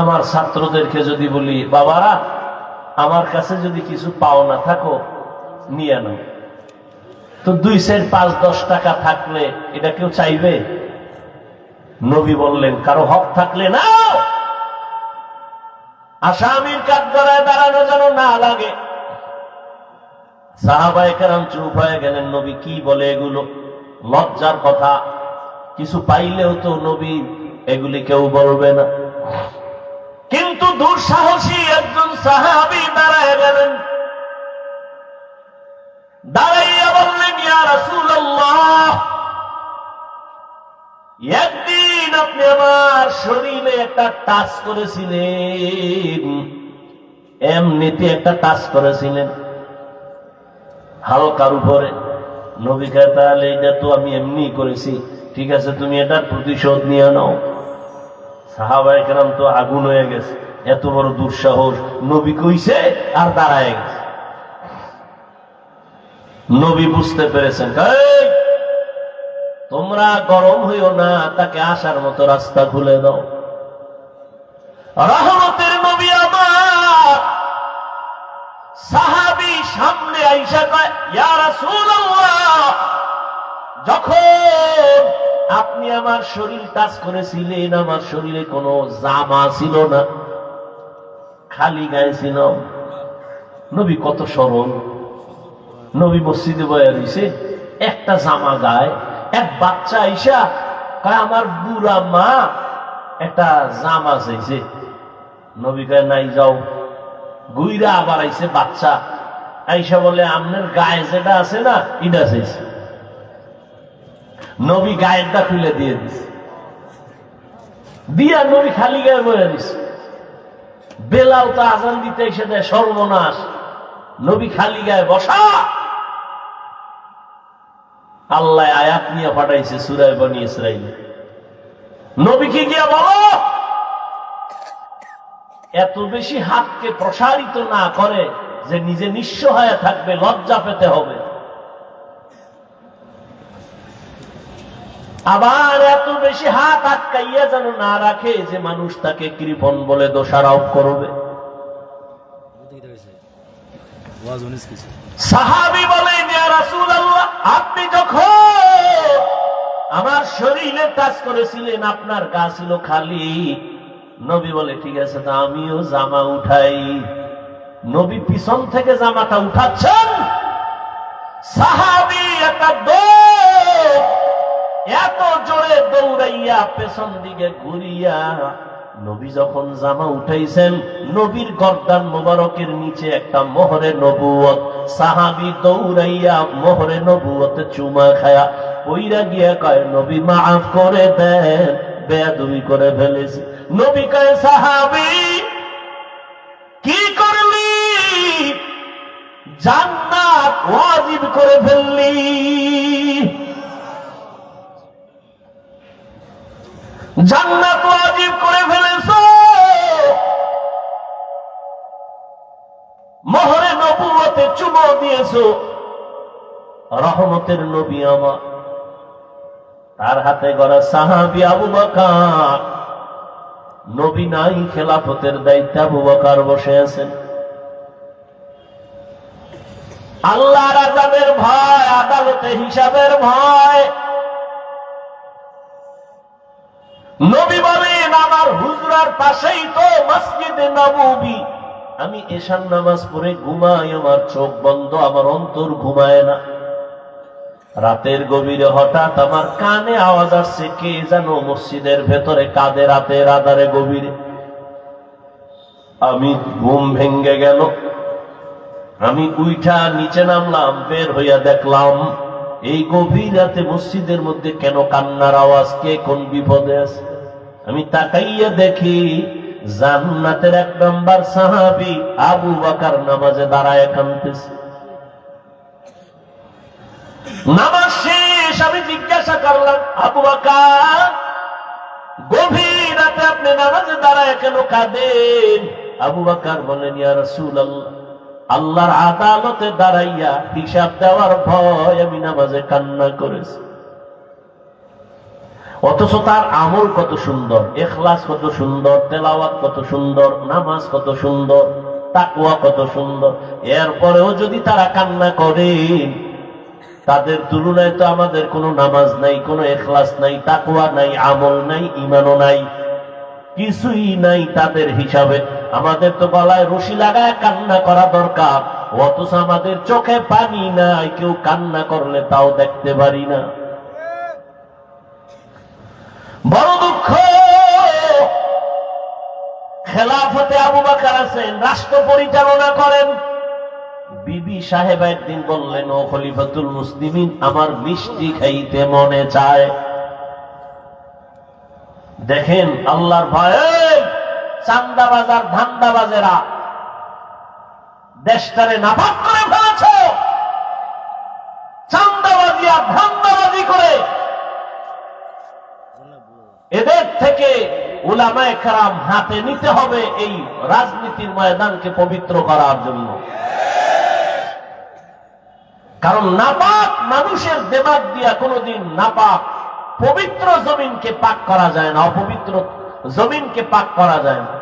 আমার ছাত্রদেরকে যদি বলি, বাবারা, আমার কাছে যদি কিছু পাওনা থাকো নিয়ে নাও, তো 2 সের 5-10 টাকা থাকলে এটা কেউ চাইবে? নবী বললেন, কারো হক থাকলে নাও, আসামির কাঠগড়ায় দাঁড়ানো যেন না লাগে। সাহাবায়ে কেরাম চুপ হয়ে গেলেন। নবী কি বলে এগুলো? লজ্জার কথা। কিছু পাইলেও তো নবী এগুলি কেউ বলবে না। কিন্তু দুঃসাহসী একজন সাহাবী দাঁড়ায় গেলেন, দাঁড়াইয়া বললেন, ইয়া রাসূলুল্লাহ, একদিন আপনি আমার শরীরে একটা টাচ করেছিলেন, এমনিতে একটা টাচ করেছিলেন। হালকার উপরে। নবী কয় তাহলে এটা তো আমি এমনি করেছি, ঠিক আছে তুমি এটার প্রতিশোধ নিয়ে নাও। সাহাবায়ে কেরাম তো আগুন হয়ে গেছে, এত বড় দুঃসাহস, নবী কইছে আর দাঁড়ায় গেছে। নবী বুঝতে পেরেছেন, এই তোমরা গরম হইও না, তাকে আসার মতো রাস্তা খুলে দাও। রহমতের নবী আমার সাহাবী সামনে আইসা কয়, ইয়া রাসূলুল্লাহ, যখন আপনি আমার শরীর টাচ করেছিলেন, আমার শরীরে কোনো জামা ছিল না, খালি গায়ে ছিল। নবী কত সরল, নবী মসজিদে বয়া রইছে, একটা জামা গায়ে। এক বাচ্চা আইসা কয়, আমার বুড়া মা একটা জামা চাইছে। নবী কয়, নাই যাও। গুইরা আবার আইছে বাচ্চা, আইসা বলে আপনার গায়ে যেটা আছে না এটা চাইছে। নবী গায়েরটা খুলে দিয়ে দিছে, দিয়া নবী খালি গায়ে বয়ে দিছে। বেলাল তো আজান দিতে এসে দেয়, সর্বনাশ, নবী খালি গায়ে বসা। আল্লাহ আয়াত নিয়ে পাঠাইছে সূরা বনী ইসরাঈল। নবীকে গিয়া বলো, এত বেশি হাতকে প্রসারিত না করে যে নিজে নিঃস্ব হয়ে থাকবে, লজ্জা পেতে হবে। আবার এত বেশি হাত আটকাইয়া যেন না রাখে যে মানুষ তাকে কৃপণ বলে দোষারোপ করবে। সাহাবী বলেন, ইয়া রাসূলুল্লাহ, আপনি যখন আমার শরীরে টাচ করেছিলেন আপনার গা ছিল খালি। নবী বলে, ঠিক আছে, তা আমিও জামা উঠাই। নবী পিছন থেকে জামাটা উঠাচ্ছেন, সাহাবী একটা দৌড়, এত জোরে দৌড়াইয়া পেছন দিকে ঘুরিয়া নবী যখন জামা উঠাইছেন, নবীর গর্দান মোবারকের নিচে একটা মোহরে নবুয়ত। সাহাবী দৌড়াইয়া মোহরে নবুয়তে চুমা খায়া পইরা গিয়া কয়, নবী মাফ করে দেন, বেয়াদবি করে ফেলেছি। নবী কয়, সাহাবী কি করলি? জান্নাত ওয়াজিব করে ফেললি। জান্নাত ওয়াজিব করে ফেলেছো, মোহরে নবুয়তে চুমো দিয়েছো। রহমতের নবী আমার, তার হাতে গড়া সাহাবী আবু বকর। নবী নাই, খেলাফতের দায়িত্বে আবু বকর বসে আছেন। আল্লাহর আযাবের ভয়, আদালতে হিসাবের ভয়। নবী বলেন, আমার হুজরার পাশেই তো মসজিদে নববী। আমি এশার নামাজ পড়ে ঘুমাই, আমার চোখ বন্ধ, আমার অন্তর ঘুমায় না। রাতের গভীরে হঠাৎ আমার কানে আওয়াজ আসছে, কে যেন মসজিদের ভেতরে কাঁদে রাতের আধারে গভীরে। আমি ঘুম ভেঙ্গে গেল, আমি উইঠা নিচে নামলাম, বের হইয়া দেখলাম এই গভীর রাতে মসজিদের মধ্যে কেন কান্নার আওয়াজ, কে কোন বিপদে আছে। আমি তাকাইয়া দেখি জান্নাতের 1 নম্বর সাহাবী আবু বকর নামাজে দাঁড়ায় কাঁদতেছে। নামাজ শেষ, আমি জিজ্ঞাসা করলাম, আবু বকর গভীর রাতে আপনি নামাজে দাঁড়ায় কেন কাঁদেন? আবু বকর বলেন, ইয়া রাসূলুল্লাহ, আল্লাহর আদালতে দাঁড়াইয়া হিসাব দেওয়ার ভয় আমি নামাজে কান্না করেছি। অথচ তার আমল কত সুন্দর, ইখলাস কত সুন্দর, তেলাওয়াত কত সুন্দর, নামাজ কত সুন্দর, তাকওয়া কত সুন্দর। এরপরেও যদি তারা কান্না করে, তাদের তুলনায় তো আমাদের কোনো নামাজ নাই, কোনো ইখলাস নাই, তাকওয়া নাই, আমল নাই, ঈমানও নাই, কিছুই নাই তাদের হিসাবে। আমাদের তো গলায় রশি লাগায় কান্না করা দরকার, অথচ আমাদের চোখে পানি নাই, কেউ কান্না করলে তাও দেখতে পারি না। বড় দুঃখ। খেলাফতে আবু বকর আছেন, রাষ্ট্র পরিচালনা করেন। বিবি সাহেব একদিন বললেন, ও খলিফাতুল মুসলিমিন, আমার মিষ্টি খাইতে মনে চায়। দেখেন আল্লাহর ভয়ে চান্দাবাজার ধান্দাবাজেরা দেশটারে নাপাক করে ফেলেছ। আর ধান্দাবাজি করে। এদের থেকে উলামায়ে কেরাম হাতে নিতে হবে এই রাজনীতির ময়দানকে পবিত্র করার জন্য। কারণ নাপাক মানুষের দেমাগ দিয়া কোনোদিন নাপাক পবিত্র জমিনকে পাক করা যায় না, অপবিত্র জমিনকে পাক করা যায় না।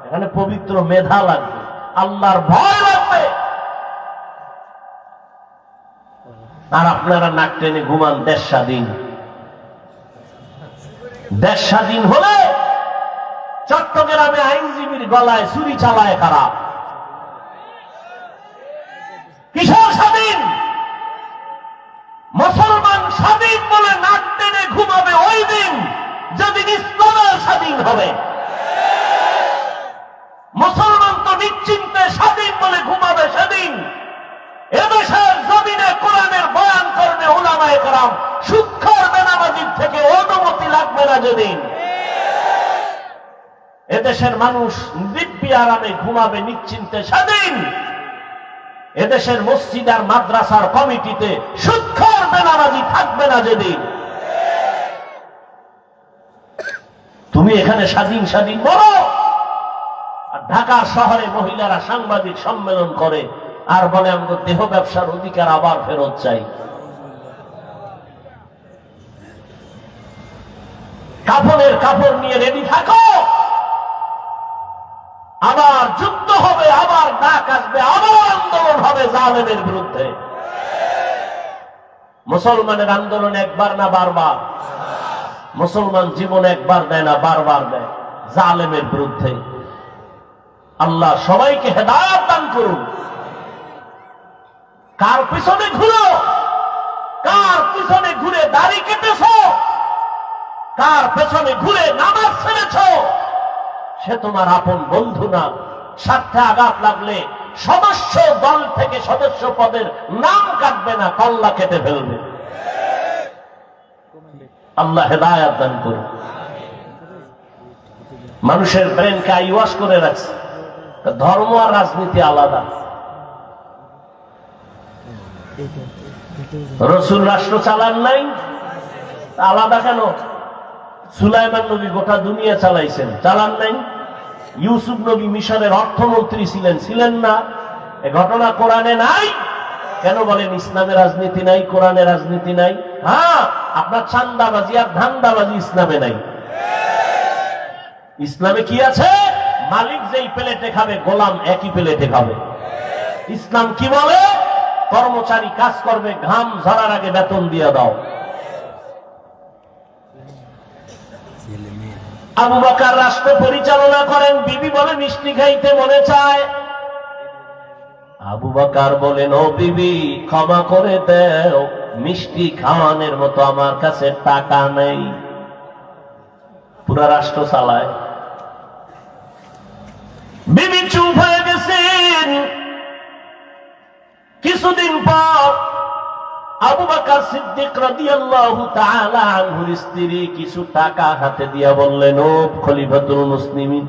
এখানে পবিত্র মেধা লাগবে, আল্লাহর ভয় লাগবে। আর আপনারা নাক টেনে ঘুমান দেশ স্বাধীন। দেশ স্বাধীন হলে চট্টগ্রামে আইনজীবীর গলায় ছুরি চালায় কারা? কিসের স্বাধীন? মুসলমান স্বাধীন বলে নাক টেনে ঘুমাবে ওই দিন যেদিন ইসলামের স্বাধীন হবে। মুসলমান তো নিশ্চিন্তে স্বাধীন বলে ঘুমাবে সেদিন এদেশের জমিনে কোরআনের বয়ান করবে উলামায়ে কেরাম সুক্ষর বেনামাজির থেকে অনুমতি লাগবে না যেদিন। এদেশের মানুষ দিব্যি আরামে ঘুমাবে নিশ্চিন্তে সেদিন এদেশের মসজিদ আর মাদ্রাসার কমিটিতে সুক্ষর বেনামাজি থাকবে না যেদিন। তুমি এখানে স্বাধীন স্বাধীন বলো, আর ঢাকা শহরে মহিলারা সাংবাদিক সম্মেলন করে আর বলে আমাদের দেহ ব্যবসার অধিকার আবার ফেরত চাই। কাফনের কাপড় নিয়ে রেডি থাকো, আবার যুদ্ধ হবে, আবার ডাক আসবে, আবার আন্দোলন হবে জালেমের বিরুদ্ধে। মুসলমানের আন্দোলন একবার না বারবার? মুসলমান জীবন একবার দেয় না, বারবার দেয় জালেমের বিরুদ্ধে। আল্লাহ সবাইকে হেদায়েত দান করুন। কার পিছনে ঘুরো, কার পিছনে ঘুরে দাড়ি কেটেছ, কার পেছনে ঘুরে নামাজ ছেড়েছ, সে তোমার আপন বন্ধু না। স্বার্থে আঘাত লাগলে সদস্য দল থেকে সদস্য পদের নাম কাটবে না, কল্লা কেটে ফেলবে। আল্লাহ হেদায়েত দান করুন। মানুষের ব্রেনকে আইওয়াশ করে রাখছে। ধর্ম আর রাজনীতি আলাদা। রাসূল রাষ্ট্র চালান নাই, আলাদা কেন? সুলাইমান নবী গোটা দুনিয়া চালাইছেন, চালান নাই? ইউসুফ নবী মিশরের অর্থমন্ত্রী ছিলেন, ছিলেন না? এ ঘটনা কোরআনে নাই? কেন বলেন ইসলামে রাজনীতি নাই, কোরআনে রাজনীতি নাই? হ্যাঁ, আপনার চান্দাবাজি আর ধান্দাবাজি ইসলামে নাই। ইসলামে কি আছে? মালিক যেই প্লেটে খাবে গোলাম একই প্লেটে খাবে। ইসলাম কি বলে? কর্মচারী কাজ করবে, ঘাম ঝরার আগে বেতন দিয়ে দাও। আবু বকর রাষ্ট্র পরিচালনা করেন, বিবি বলে মিষ্টি খাইতে মনে চায়। আবু বকর বলেন, ও বিবি ক্ষমা করে দাও, মিষ্টি খাওয়ানোর মতো আমার কাছে টাকা নেই। পুরা রাষ্ট্র চালায়। বিবি চুপ হয়ে গেছেন। কিছুদিন পর আবু বকর সিদ্দিক রাদিয়াল্লাহু তাআলা আনহুর স্ত্রী কিছু টাকা হাতে দিয়া বললেন, ও খলিফাতুল মুসলিমিন,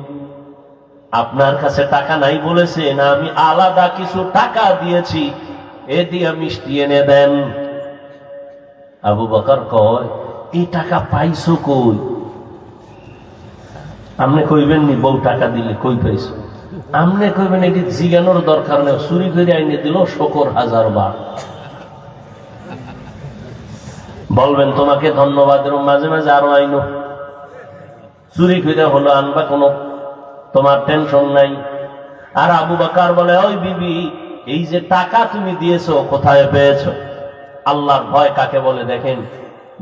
আপনার কাছে টাকা নাই বলেছেন, আমি আলাদা কিছু টাকা দিয়েছি, এ দিয়ে মিষ্টি এনে দেন। আবু বকর কয়, এই টাকা পাইছো কই? আপনি কইবেন নি বউ টাকা দিলে কই পাইছো? আপনি কইবেন এটি জিজ্ঞানোর দরকার নেই, চুরি করে আইনে দিল শকর 1000 বার। বলবেন তোমাকে ধন্যবাদের মাঝে মাঝে আরো আইনো, চুরি করে হলো আনবা, কোন তোমার টেনশন নাই। আর আবু বকর বলে, ওই বিবি, এই যে টাকা তুমি দিয়েছো কোথায় পেয়েছো? আল্লাহর ভয় কাকে বলে দেখেন।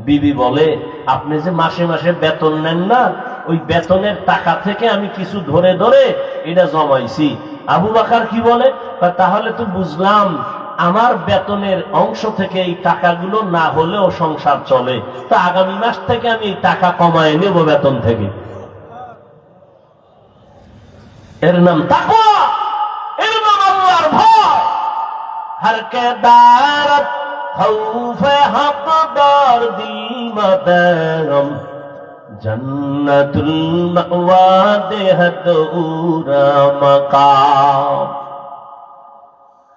বিবি বলে, আপনি যে মাসে মাসে বেতন নেন না, ওই বেতনের টাকা থেকে আমি কিছু ধরে ধরে এটা জমাইছি। আবু বকর কি বলে, তাহলে তো বুঝলাম আমার বেতনের অংশ থেকে এই টাকাগুলো না হলেও সংসার চলে, তো আগামী মাস থেকে আমি এই টাকা কমায় নেব বেতন থেকে। এর নাম তাকওয়া, এর নাম আল্লাহর ভয়। হর কে দারত খৌফে হকদার দিলমদরম জন্নতুল মাওয়া দেহত উরা মাকাম।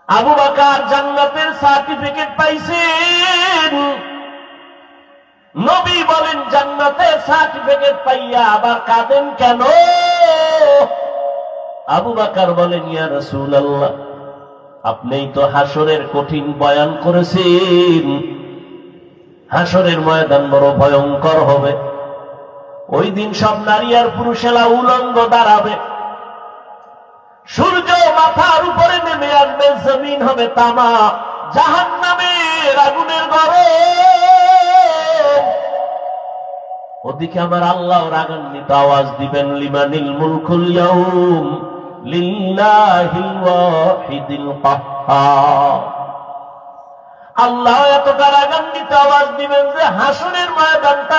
আবু বকর জান্নাতের সার্টিফিকেট পাইছেন, নবী বলেন জান্নাতে সার্টিফিকেট পাইয়া আবার কাঁদেন কেন? আবু বকর বলেন ইয়া রাসূলুল্লাহ, আপনিই তো হাসরের কঠিন বয়ান করেছেন। হাসরের ময়দান বড় ভয়ঙ্কর হবে। ওই দিন সব নারী আর পুরুষেরা উলঙ্গ দাঁড়াবে, সূর্য মাথার উপরে নেমে আসবে, জমিন হবে তামা, জাহান্নামের আগুনের গরম। ওদিকে আমার আল্লাহ রাগান্বিত আওয়াজ দিবেন, লিমানিল মুলকুল ইয়াউম লিল্লাহিল ওয়াহিদিল কাহ্হার। আল্লাহ এতটা রাগান্বিত আওয়াজ দিবেন যে হাসরের ময়দানটা